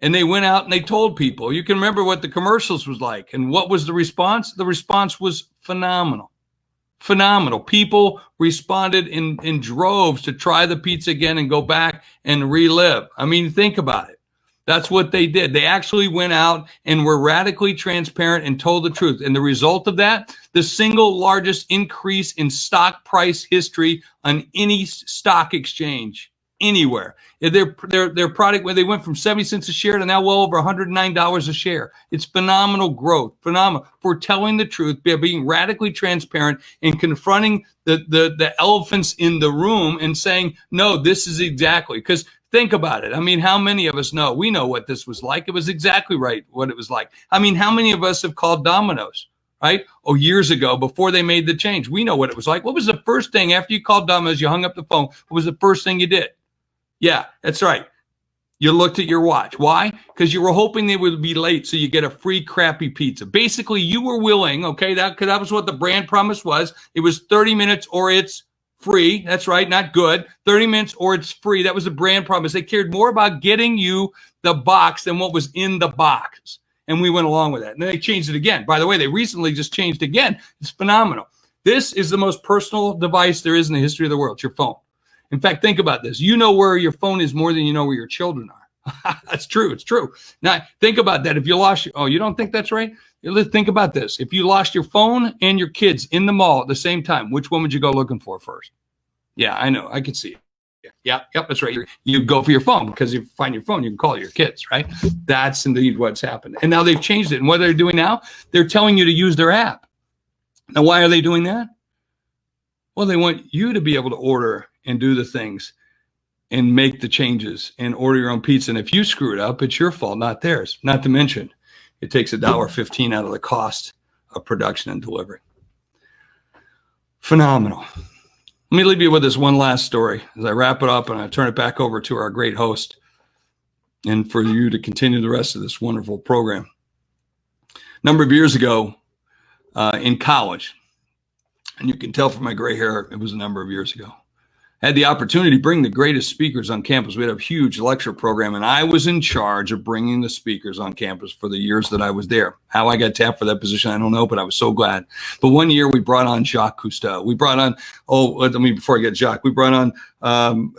And they went out and they told people. You can remember what the commercials was like. And what was the response? The response was phenomenal. Phenomenal. People responded in droves to try the pizza again and go back and relive. I mean, think about it. That's what they did. They actually went out and were radically transparent and told the truth. And the result of that, the single largest increase in stock price history on any stock exchange anywhere. Their product, where they went from 70 cents a share to now well over $109 a share. It's phenomenal growth, phenomenal for telling the truth, being radically transparent and confronting the elephants in the room and saying, no, this is exactly, because think about it. I mean, how many of us know? We know what this was like. It was exactly right what it was like. I mean, how many of us have called Domino's, right? Oh, years ago, before they made the change. We know what it was like. What was the first thing after you called Domino's, you hung up the phone? What was the first thing you did? Yeah, that's right. You looked at your watch. Why? Because you were hoping they would be late so you get a free crappy pizza. Basically, you were willing, okay, that was what the brand promise was. It was 30 minutes or it's free. That's right, not good. 30 minutes or it's free. That was the brand promise. They cared more about getting you the box than what was in the box. And we went along with that. And then they changed it again. By the way, they recently just changed again. It's phenomenal. This is the most personal device there is in the history of the world, your phone. In fact, think about this. You know where your phone is more than you know where your children are. That's true. It's true. Now, think about that. If you lost your, you don't think that's right? Let's think about this. If you lost your phone and your kids in the mall at the same time, which one would you go looking for first? Yeah, I know. I could see it. Yep, that's right. You go for your phone because you find your phone, you can call your kids, right? That's indeed what's happened. And now they've changed it. And what they're doing now, they're telling you to use their app. Now, why are they doing that? Well, they want you to be able to order and do the things and make the changes and order your own pizza. And if you screw it up, it's your fault, not theirs. Not to mention, it takes $1.15 out of the cost of production and delivery. Phenomenal. Let me leave you with this one last story as I wrap it up and I turn it back over to our great host and for you to continue the rest of this wonderful program. A number of years ago in college, and you can tell from my gray hair, it was a number of years ago, I had the opportunity to bring the greatest speakers on campus. We had a huge lecture program, and I was in charge of bringing the speakers on campus for the years that I was there. How I got tapped for that position, I don't know, but I was so glad. But one year we brought on Jacques Cousteau. We brought on, before I get Jacques, we brought on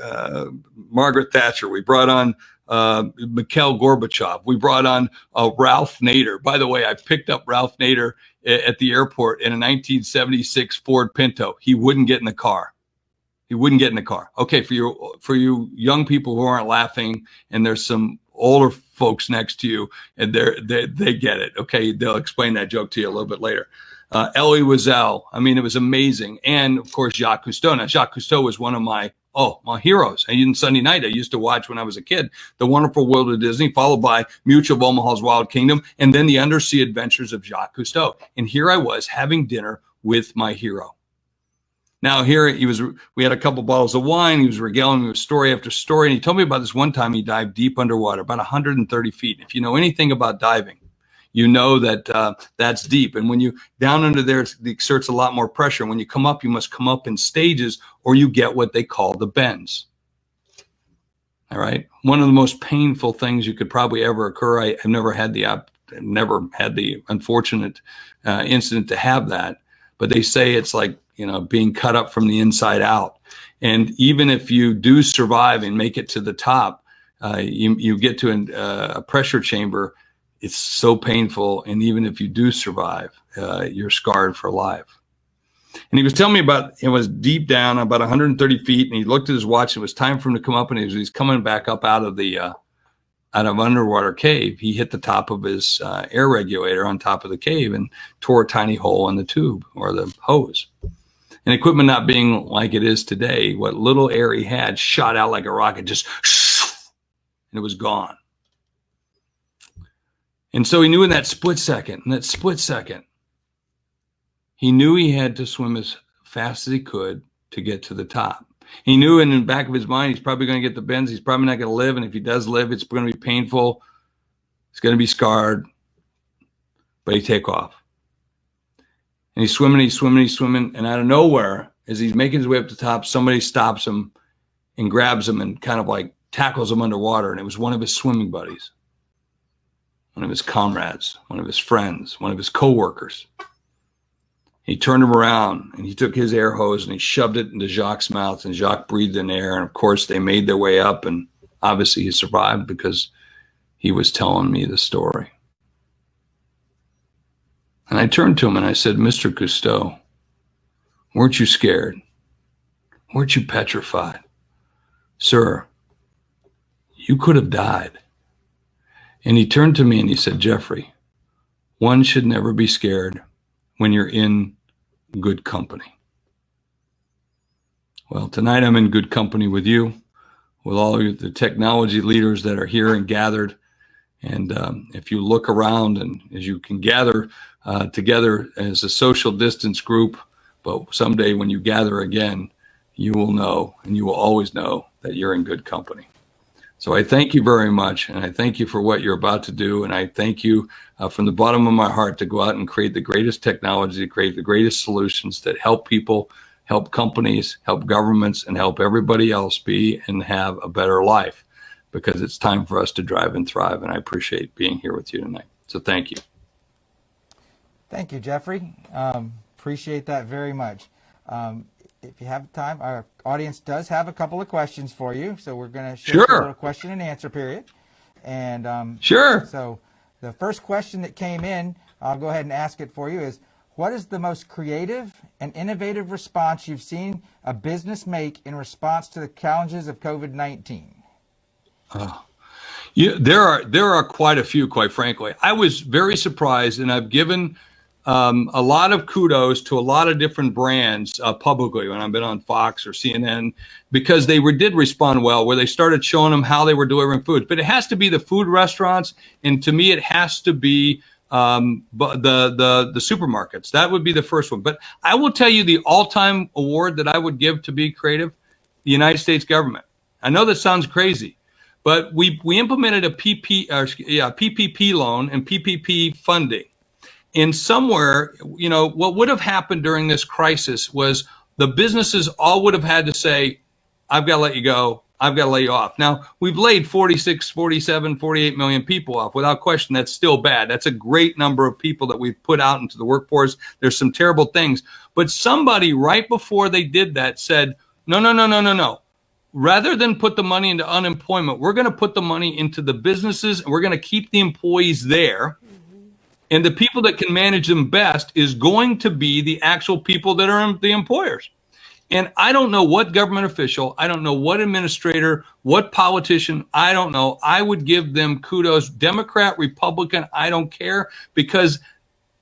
Margaret Thatcher. We brought on Mikhail Gorbachev. We brought on Ralph Nader. By the way, I picked up Ralph Nader at the airport in a 1976 Ford Pinto. He wouldn't get in the car. He wouldn't get in the car. Okay, for you young people who aren't laughing, and there's some older folks next to you, and they get it. Okay, they'll explain that joke to you a little bit later. Elie Wiesel. I mean, it was amazing, and of course Jacques Cousteau. Now, Jacques Cousteau was one of my heroes. And even Sunday night, I used to watch when I was a kid, The Wonderful World of Disney, followed by Mutual of Omaha's Wild Kingdom, and then The Undersea Adventures of Jacques Cousteau. And here I was having dinner with my hero. Now here we had a couple bottles of wine. He was regaling me with story after story. And he told me about this one time he dived deep underwater, about 130 feet. If you know anything about diving, you know that that's deep. And when you down under there, it exerts a lot more pressure. When you come up, you must come up in stages or you get what they call the bends. All right. One of the most painful things you could probably ever occur. I've never had the unfortunate incident to have that. But they say it's like, being cut up from the inside out. And even if you do survive and make it to the top, you get to a pressure chamber. It's so painful. And even if you do survive, you're scarred for life. And he was telling me about, it was deep down about 130 feet. And he looked at his watch. It was time for him to come up. And he's coming back up out of underwater cave. He hit the top of his air regulator on top of the cave and tore a tiny hole in the tube or the hose. And equipment not being like it is today, what little air he had shot out like a rocket, just and it was gone. And so he knew in that split second, he knew he had to swim as fast as he could to get to the top. He knew in the back of his mind, he's probably going to get the bends. He's probably not going to live. And if he does live, it's going to be painful. It's going to be scarred. But he take off. And he's swimming. And out of nowhere, as he's making his way up the top, somebody stops him and grabs him and kind of like tackles him underwater. And it was one of his swimming buddies, one of his comrades, one of his friends, one of his coworkers. He turned him around and he took his air hose and he shoved it into Jacques' mouth, and Jacques breathed in air. And of course, they made their way up, and obviously he survived because he was telling me the story. And I turned to him and I said, Mr. Cousteau, weren't you scared? Weren't you petrified? Sir, you could have died. And he turned to me and he said, Jeffrey, one should never be scared when you're in good company. Well, tonight I'm in good company with you, with all of the technology leaders that are here and gathered. And if you look around, and as you can gather together as a social distance group, but someday when you gather again, you will know, and you will always know, that you're in good company. So I thank you very much, and I thank you for what you're about to do, and I thank you from the bottom of my heart to go out and create the greatest technology, to create the greatest solutions that help people, help companies, help governments, and help everybody else be and have a better life, because it's time for us to drive and thrive, and I appreciate being here with you tonight. So thank you. Thank you, Jeffrey. Appreciate that very much. If you have time, our audience does have a couple of questions for you, so we're going to share a little question and answer period. And Sure. So the first question that came in, I'll go ahead and ask it for you, is what is the most creative and innovative response you've seen a business make in response to the challenges of COVID-19? There are quite a few, quite frankly. I was very surprised, and I've given a lot of kudos to a lot of different brands publicly when I've been on Fox or CNN, because they did respond well, where they started showing them how they were delivering food. But it has to be the food restaurants, and to me, it has to be the supermarkets. That would be the first one. But I will tell you the all-time award that I would give to be creative, the United States government. I know that sounds crazy, but we implemented a PPP loan and PPP funding. And somewhere, what would have happened during this crisis was the businesses all would have had to say, I've got to let you go. I've got to lay you off. Now, we've laid 46, 47, 48 million people off. Without question, that's still bad. That's a great number of people that we've put out into the workforce. There's some terrible things. But somebody right before they did that said, no. Rather than put the money into unemployment, we're going to put the money into the businesses, and we're going to keep the employees there. And the people that can manage them best is going to be the actual people that are the employers. And I don't know what government official, I don't know what administrator, what politician, I don't know. I would give them kudos, Democrat, Republican, I don't care, because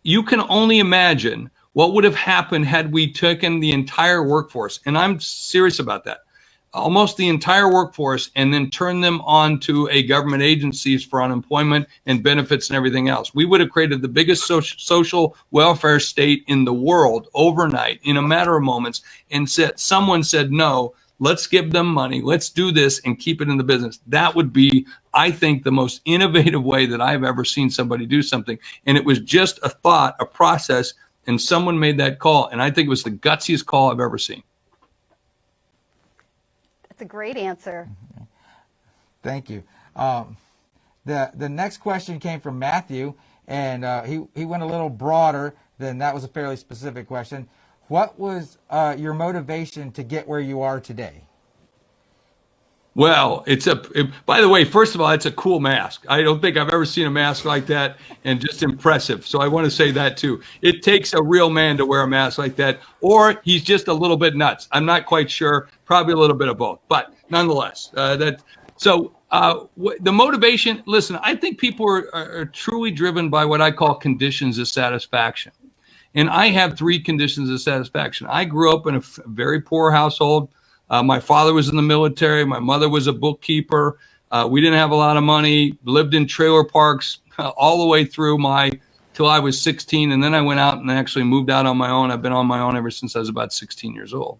you can only imagine what would have happened had we taken the entire workforce. And I'm serious about that. Almost the entire workforce, and then turn them on to a government agencies for unemployment and benefits and everything else. We would have created the biggest social welfare state in the world overnight in a matter of moments, and someone said, no, let's give them money. Let's do this and keep it in the business. That would be, I think, the most innovative way that I've ever seen somebody do something. And it was just a thought, a process, and someone made that call. And I think it was the gutsiest call I've ever seen. That's a great answer. Thank you. The next question came from Matthew, and he went a little broader than that. Was a fairly specific question. What was your motivation to get where you are today? Well, by the way, first of all, it's a cool mask. I don't think I've ever seen a mask like that, and just impressive. So I want to say that too. It takes a real man to wear a mask like that, or he's just a little bit nuts. I'm not quite sure, probably a little bit of both, but nonetheless, the motivation, listen, I think people are truly driven by what I call conditions of satisfaction. And I have 3 conditions of satisfaction. I grew up in a very poor household. My father was in the military. My mother was a bookkeeper. We didn't have a lot of money, lived in trailer parks all the way through till I was 16. And then I went out and actually moved out on my own. I've been on my own ever since I was about 16 years old.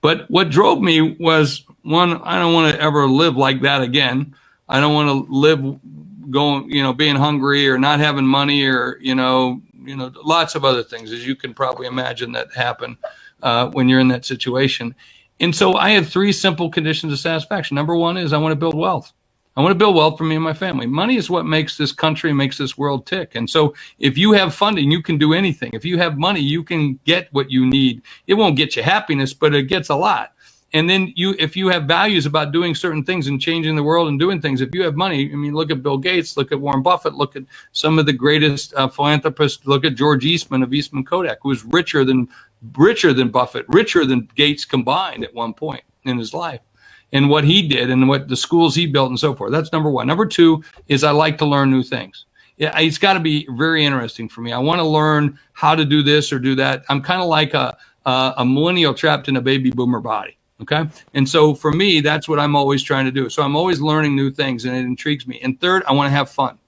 But what drove me was, one, I don't want to ever live like that again. I don't want to live being hungry or not having money or, lots of other things, as you can probably imagine, that happen when you're in that situation. And so I had 3 simple conditions of satisfaction. Number 1 is I want to build wealth. I want to build wealth for me and my family. Money is what makes this country, makes this world tick. And so if you have funding, you can do anything. If you have money, you can get what you need. It won't get you happiness, but it gets a lot. And then if you have values about doing certain things and changing the world and doing things, if you have money, I mean, look at Bill Gates, look at Warren Buffett, look at some of the greatest philanthropists, look at George Eastman of Eastman Kodak, who was richer than Buffett, richer than Gates combined at one point in his life, and what he did and what the schools he built and so forth. That's number one. Number two is I like to learn new things. Yeah, it's got to be very interesting for me. I want to learn how to do this or do that. I'm kind of like a millennial trapped in a baby boomer body. Okay. And so for me, that's what I'm always trying to do. So I'm always learning new things and it intrigues me. And third, I want to have fun.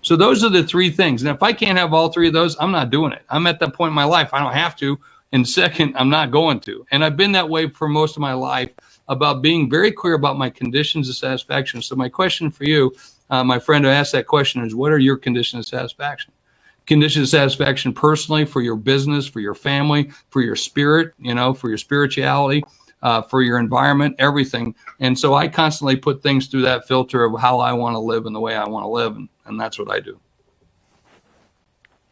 So those are the three things. And if I can't have all three of those, I'm not doing it. I'm at that point in my life. I don't have to. And second, I'm not going to. And I've been that way for most of my life about being very clear about my conditions of satisfaction. So my question for you, my friend who asked that question, is what are your conditions of satisfaction? Conditions of satisfaction personally, for your business, for your family, for your spirit, for your spirituality, for your environment, everything. And so I constantly put things through that filter of how I want to live and the way I want to live. And that's what I do.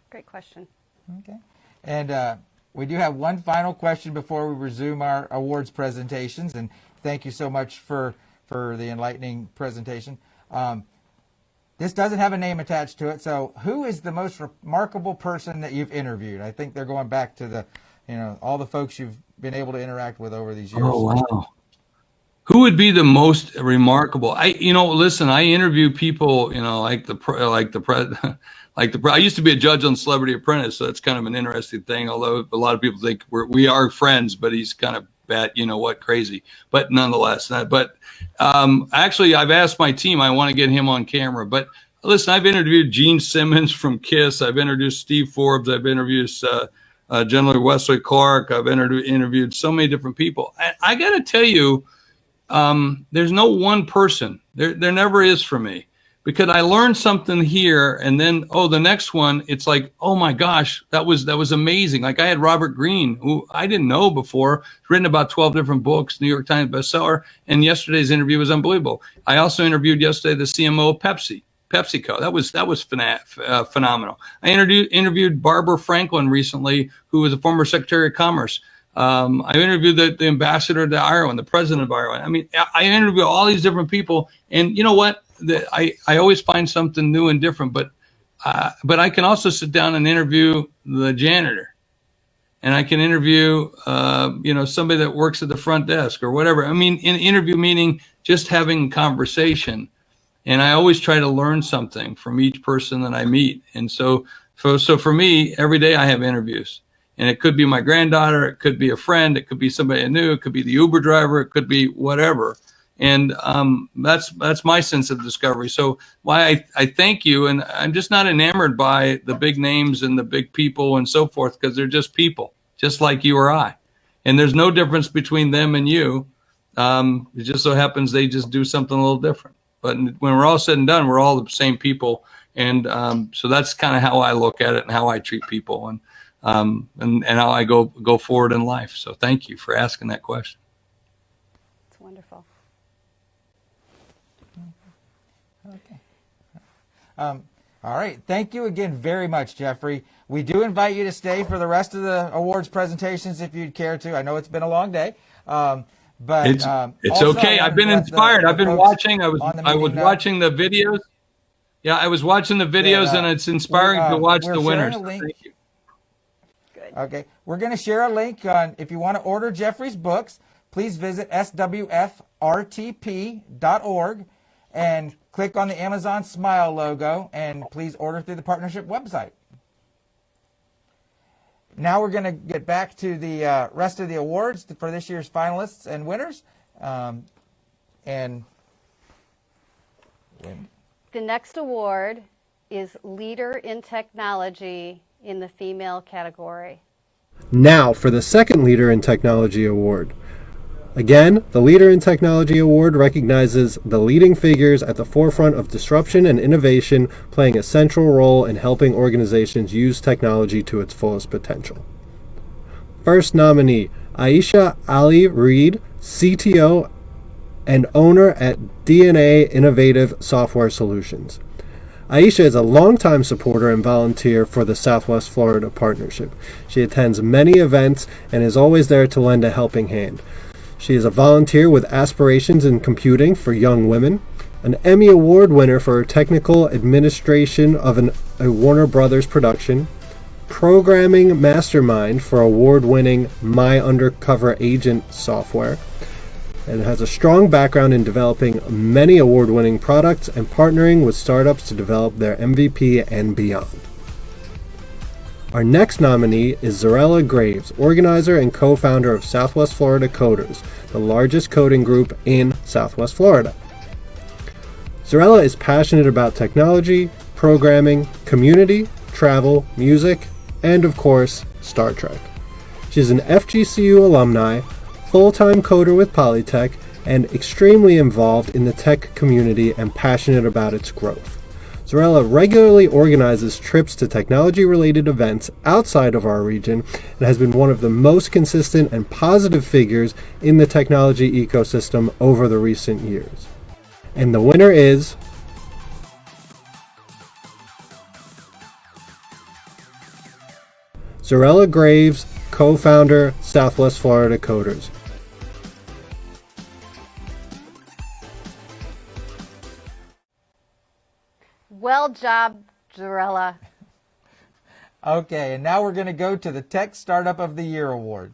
Great question. Okay. And we do have one final question before we resume our awards presentations. And thank you so much for the enlightening presentation. This doesn't have a name attached to it. So who is the most remarkable person that you've interviewed? I think they're going back to all the folks you've been able to interact with over these years. Oh, wow. Who would be the most remarkable? Listen, I interview people, I used to be a judge on Celebrity Apprentice, so it's kind of an interesting thing, although a lot of people think we are friends, but he's kind of bad, crazy. But nonetheless, actually, I've asked my team, I want to get him on camera. But listen, I've interviewed Gene Simmons from KISS. I've introduced Steve Forbes. I've interviewed General Wesley Clark. I've interviewed so many different people. I got to tell you, there's no one person. There never is for me, because I learned something here, and then the next one, it's like, oh my gosh, that was amazing. Like I had Robert Greene, who I didn't know before, written about 12 different books, New York Times bestseller, and yesterday's interview was unbelievable. I also interviewed yesterday the CMO of PepsiCo. That was phenomenal. I interviewed Barbara Franklin recently, who was a former Secretary of Commerce. I interviewed the ambassador to Ireland, the president of Ireland. I mean, I interviewed all these different people, and you know what? I always find something new and different. But I can also sit down and interview the janitor, and I can interview somebody that works at the front desk or whatever. I mean, in interview meaning just having conversation. And I always try to learn something from each person that I meet. And so for me, every day I have interviews. And it could be my granddaughter, it could be a friend, it could be somebody I knew, it could be the Uber driver, it could be whatever. And that's my sense of discovery. So why I thank you, and I'm just not enamored by the big names and the big people and so forth, because they're just people, just like you or I. And there's no difference between them and you. It just so happens they just do something a little different. But when we're all said and done, we're all the same people. And so that's kind of how I look at it and how I treat people and how I go forward in life. So thank you for asking that question. It's wonderful. Okay. All right. Thank you again very much, Jeffrey. We do invite you to stay for the rest of the awards presentations if you'd care to. I know it's been a long day. But it's also, okay. I've been inspired. I've been watching. I was watching the videos. Yeah, I was watching the videos, and it's inspiring to watch the winners. Thank you. Good. Okay, we're going to share a link on, if you want to order Jeffrey's books, please visit SWFRTP.org and click on the Amazon Smile logo, and please order through the partnership website. Now we're going to get back to the rest of the awards for this year's finalists and winners. The next award is Leader in Technology in the female category. Now for the second Leader in Technology award. Again, the Leader in Technology award recognizes the leading figures at the forefront of disruption and innovation, playing a central role in helping organizations use technology to its fullest potential. First nominee, Aisha Ali Reed, CTO and owner at DNA Innovative Software Solutions. Aisha is a longtime supporter and volunteer for the Southwest Florida Partnership. She attends many events and is always there to lend a helping hand. She is a volunteer with aspirations in computing for young women, an Emmy Award winner for her technical administration of a Warner Brothers production, programming mastermind for award-winning My Undercover Agent software, and has a strong background in developing many award-winning products and partnering with startups to develop their MVP and beyond. Our next nominee is Zarella Graves, organizer and co-founder of Southwest Florida Coders, the largest coding group in Southwest Florida. Zarella is passionate about technology, programming, community, travel, music, and of course, Star Trek. She's an FGCU alumni, full-time coder with Polytech, and extremely involved in the tech community and passionate about its growth. Zarella regularly organizes trips to technology-related events outside of our region and has been one of the most consistent and positive figures in the technology ecosystem over the recent years. And the winner is Zarella Graves, co-founder, Southwest Florida Coders. Well job, Zarella. Okay, and now we're going to go to the Tech Startup of the Year Award.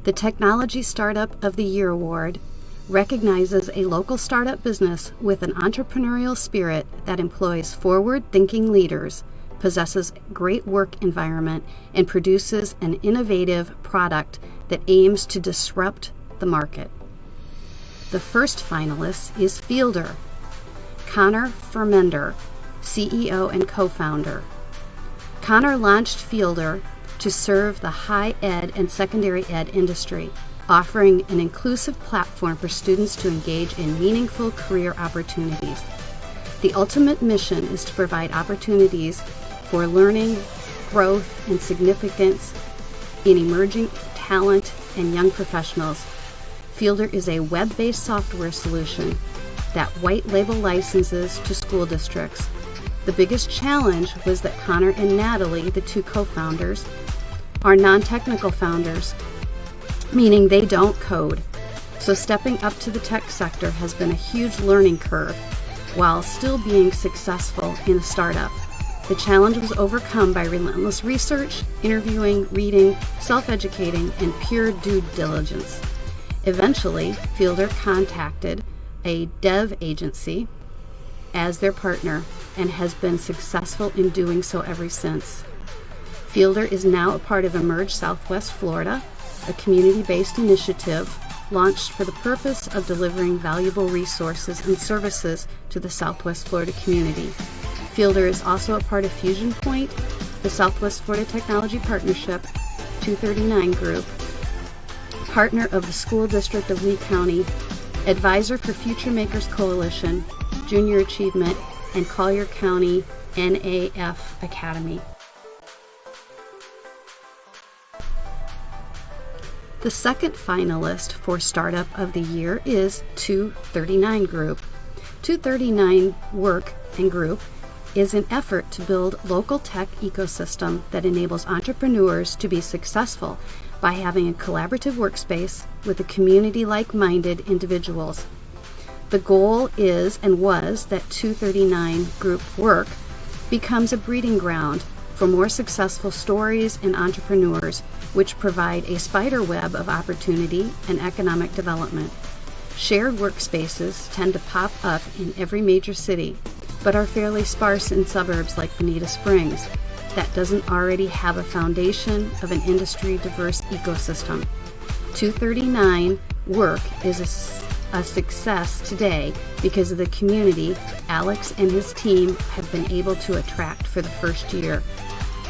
The Technology Startup of the Year Award recognizes a local startup business with an entrepreneurial spirit that employs forward-thinking leaders, possesses great work environment, and produces an innovative product that aims to disrupt the market. The first finalist is Fielder. Connor Fermender, CEO and co-founder. Connor launched Fielder to serve the high ed and secondary ed industry, offering an inclusive platform for students to engage in meaningful career opportunities. The ultimate mission is to provide opportunities for learning, growth, and significance in emerging talent and young professionals. Fielder is a web-based software solution that white label licenses to school districts. The biggest challenge was that Connor and Natalie, the two co-founders, are non-technical founders, meaning they don't code. So stepping up to the tech sector has been a huge learning curve while still being successful in a startup. The challenge was overcome by relentless research, interviewing, reading, self-educating, and pure due diligence. Eventually, Fielder contacted a dev agency as their partner and has been successful in doing so ever since. Fielder is now a part of Emerge Southwest Florida, a community-based initiative launched for the purpose of delivering valuable resources and services to the Southwest Florida community. Fielder is also a part of Fusion Point, the Southwest Florida Technology Partnership, 239 Group, partner of the School District of Lee County, advisor for Future Makers Coalition, Junior Achievement, and Collier County NAF Academy. The second finalist for Startup of the Year is 239 Group. 239 Work and Group is an effort to build local tech ecosystem that enables entrepreneurs to be successful by having a collaborative workspace with a community like-minded individuals. The goal is and was that 239 Group Work becomes a breeding ground for more successful stories and entrepreneurs, which provide a spider web of opportunity and economic development. Shared workspaces tend to pop up in every major city, but are fairly sparse in suburbs like Bonita Springs that doesn't already have a foundation of an industry-diverse ecosystem. 239 Work is a success today because of the community Alex and his team have been able to attract for the first year.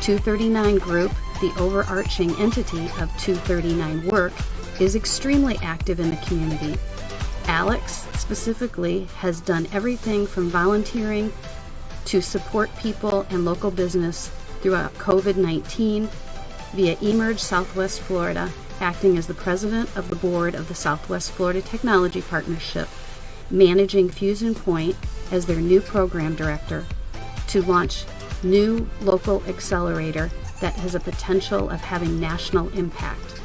239 Group, the overarching entity of 239 Work, is extremely active in the community. Alex specifically has done everything from volunteering to support people and local business throughout COVID-19 via Emerge Southwest Florida, acting as the president of the board of the Southwest Florida Technology Partnership, managing Fusion Point as their new program director, to launch new local accelerator that has a potential of having national impact.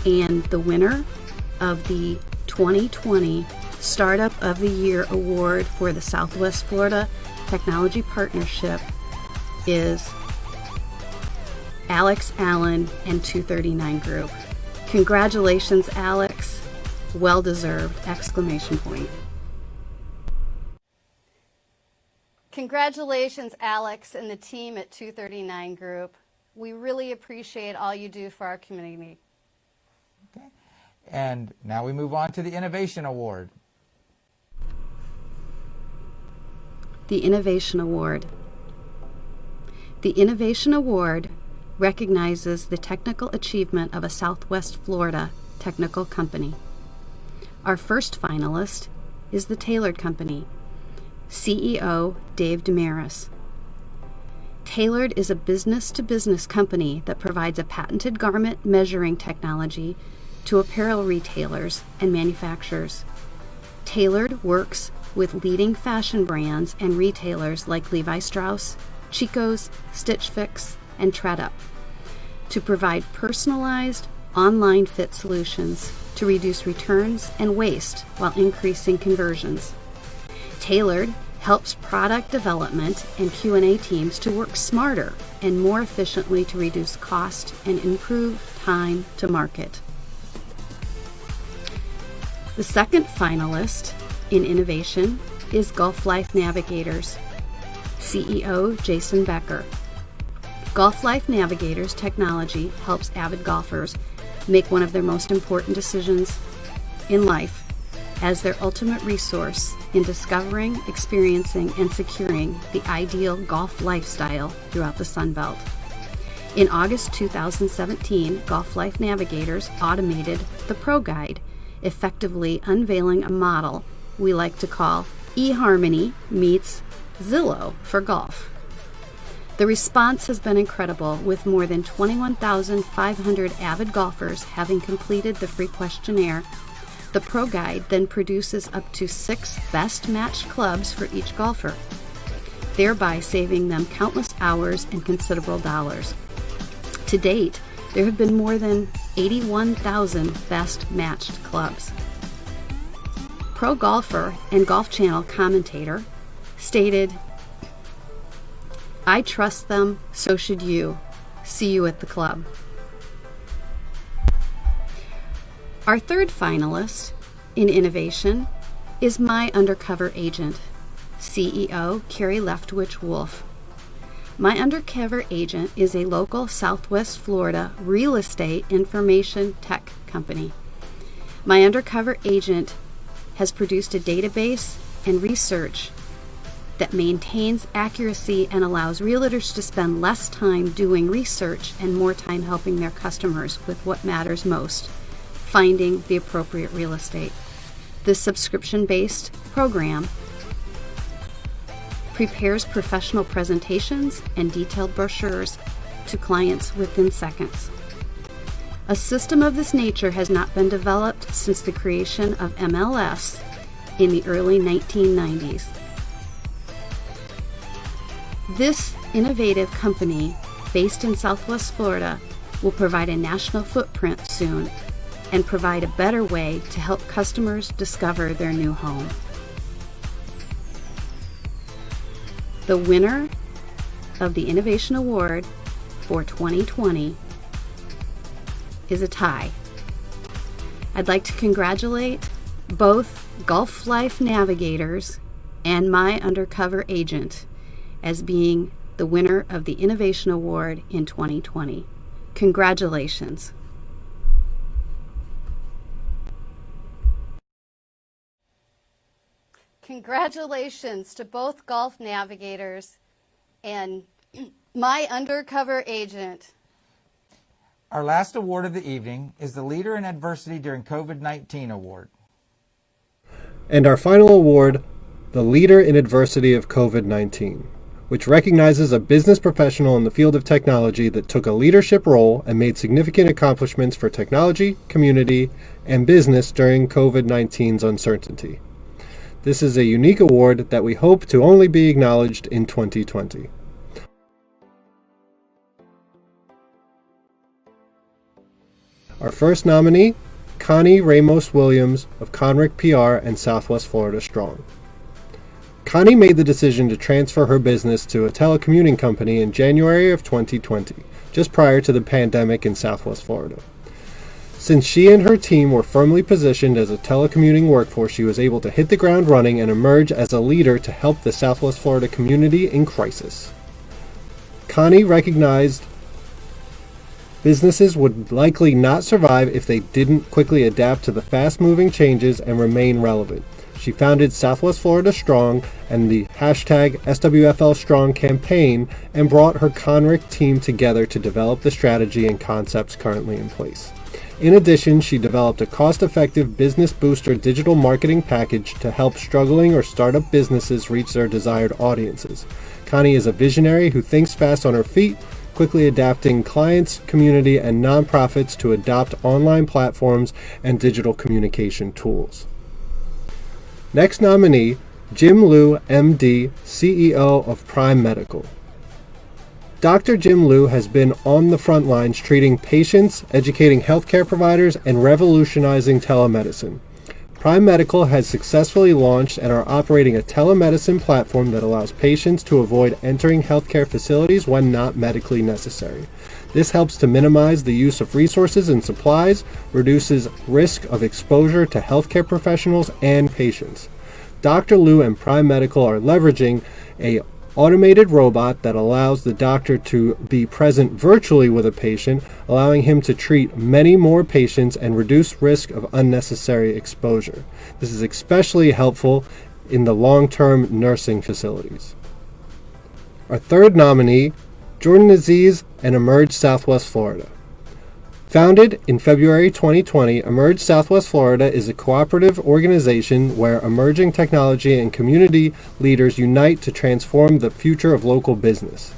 And the winner of the 2020 Startup of the Year Award for the Southwest Florida Technology Partnership is Alex Allen and 239 Group. Congratulations, Alex. Well deserved! Exclamation point. Congratulations, Alex and the team at 239 Group. We really appreciate all you do for our community. Okay. And now we move on to the Innovation Award. The Innovation Award. The Innovation Award recognizes the technical achievement of a Southwest Florida technical company. Our first finalist is the Tailored Company, CEO Dave Damaris. Tailored is a business-to-business company that provides a patented garment measuring technology to apparel retailers and manufacturers. Tailored works with leading fashion brands and retailers like Levi Strauss, Chico's, Stitch Fix, and TreadUp to provide personalized online fit solutions to reduce returns and waste while increasing conversions. Tailored helps product development and Q&A teams to work smarter and more efficiently to reduce cost and improve time to market. The second finalist in innovation is Gulf Life Navigators, CEO Jason Becker. Gulf Life Navigators technology helps avid golfers make one of their most important decisions in life as their ultimate resource in discovering, experiencing, and securing the ideal golf lifestyle throughout the Sun Belt. In August 2017, Gulf Life Navigators automated the Pro Guide, effectively unveiling a model we like to call eHarmony meets Zillow for golf. The response has been incredible, with more than 21,500 avid golfers having completed the free questionnaire. The Pro Guide then produces up to 6 best matched clubs for each golfer, thereby saving them countless hours and considerable dollars. To date, there have been more than 81,000 best matched clubs. Pro golfer and Golf Channel commentator stated, "I trust them, so should you. See you at the club." Our third finalist in innovation is My Undercover Agent, CEO Carrie Leftwich Wolf. My Undercover Agent is a local Southwest Florida real estate information tech company. My Undercover Agent has produced a database and research that maintains accuracy and allows realtors to spend less time doing research and more time helping their customers with what matters most, finding the appropriate real estate. This subscription-based program prepares professional presentations and detailed brochures to clients within seconds. A system of this nature has not been developed since the creation of MLS in the early 1990s. This innovative company, based in Southwest Florida, will provide a national footprint soon and provide a better way to help customers discover their new home. The winner of the Innovation Award for 2020 is a tie. I'd like to congratulate both Gulf Life Navigators and My Undercover Agent as being the winner of the Innovation Award in 2020. Congratulations. Congratulations to both Gulf Navigators and My Undercover Agent. Our last award of the evening is the Leader in Adversity During COVID-19 Award. And our final award, the Leader in Adversity of COVID-19, which recognizes a business professional in the field of technology that took a leadership role and made significant accomplishments for technology, community, and business during COVID-19's uncertainty. This is a unique award that we hope to only be acknowledged in 2020. Our first nominee, Connie Ramos Williams of Conrick PR and Southwest Florida Strong. Connie made the decision to transfer her business to a telecommuting company in January of 2020, just prior to the pandemic in Southwest Florida. Since she and her team were firmly positioned as a telecommuting workforce, she was able to hit the ground running and emerge as a leader to help the Southwest Florida community in crisis. Connie recognized businesses would likely not survive if they didn't quickly adapt to the fast-moving changes and remain relevant. She founded Southwest Florida Strong and the hashtag SWFL Strong campaign and brought her Conrick team together to develop the strategy and concepts currently in place. In addition, she developed a cost-effective business booster digital marketing package to help struggling or startup businesses reach their desired audiences. Connie is a visionary who thinks fast on her feet, quickly adapting clients, community, and nonprofits to adopt online platforms and digital communication tools. Next nominee, Jim Liu, MD, CEO of Prime Medical. Dr. Jim Liu has been on the front lines treating patients, educating healthcare providers, and revolutionizing telemedicine. Prime Medical has successfully launched and are operating a telemedicine platform that allows patients to avoid entering healthcare facilities when not medically necessary. This helps to minimize the use of resources and supplies, reduces risk of exposure to healthcare professionals and patients. Dr. Liu and Prime Medical are leveraging a automated robot that allows the doctor to be present virtually with a patient, allowing him to treat many more patients and reduce risk of unnecessary exposure. This is especially helpful in the long-term nursing facilities. Our third nominee, Jordan Aziz and Emerge Southwest Florida. Founded in February 2020, Emerge Southwest Florida is a cooperative organization where emerging technology and community leaders unite to transform the future of local business.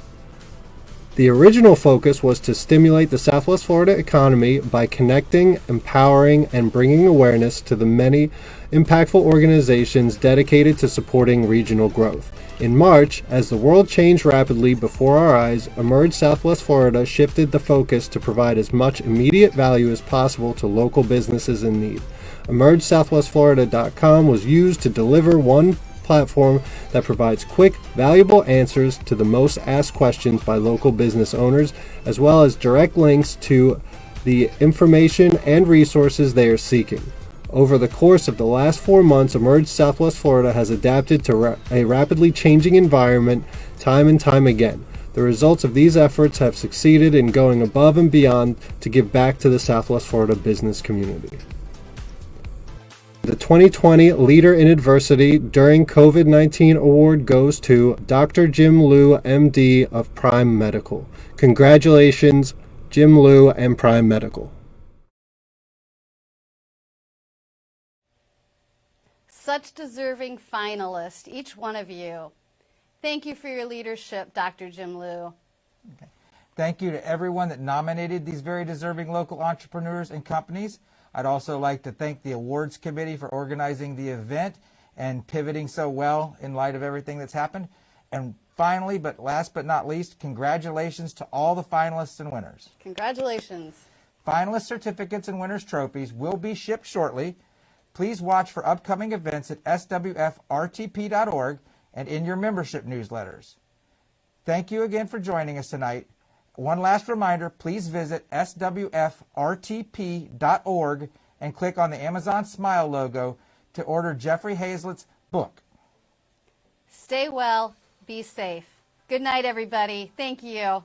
The original focus was to stimulate the Southwest Florida economy by connecting, empowering, and bringing awareness to the many impactful organizations dedicated to supporting regional growth. In March, as the world changed rapidly before our eyes, Emerge Southwest Florida shifted the focus to provide as much immediate value as possible to local businesses in need. EmergeSouthwestFlorida.com was used to deliver one platform that provides quick, valuable answers to the most asked questions by local business owners, as well as direct links to the information and resources they are seeking. Over the course of the last 4 months, Emerge Southwest Florida has adapted to a rapidly changing environment time and time again. The results of these efforts have succeeded in going above and beyond to give back to the Southwest Florida business community. The 2020 Leader in Adversity during COVID-19 award goes to Dr. Jim Liu, MD of Prime Medical. Congratulations, Jim Liu and Prime Medical. Such deserving finalists, each one of you. Thank you for your leadership, Dr. Jim Liu. Okay. Thank you to everyone that nominated these very deserving local entrepreneurs and companies. I'd also like to thank the awards committee for organizing the event and pivoting so well in light of everything that's happened. And finally, but last but not least, congratulations to all the finalists and winners. Congratulations. Finalist certificates and winners' trophies will be shipped shortly. Please watch for upcoming events at SWFRTP.org and in your membership newsletters. Thank you again for joining us tonight. One last reminder, please visit SWFRTP.org and click on the Amazon Smile logo to order Jeffrey Hazlett's book. Stay well, be safe. Good night, everybody. Thank you.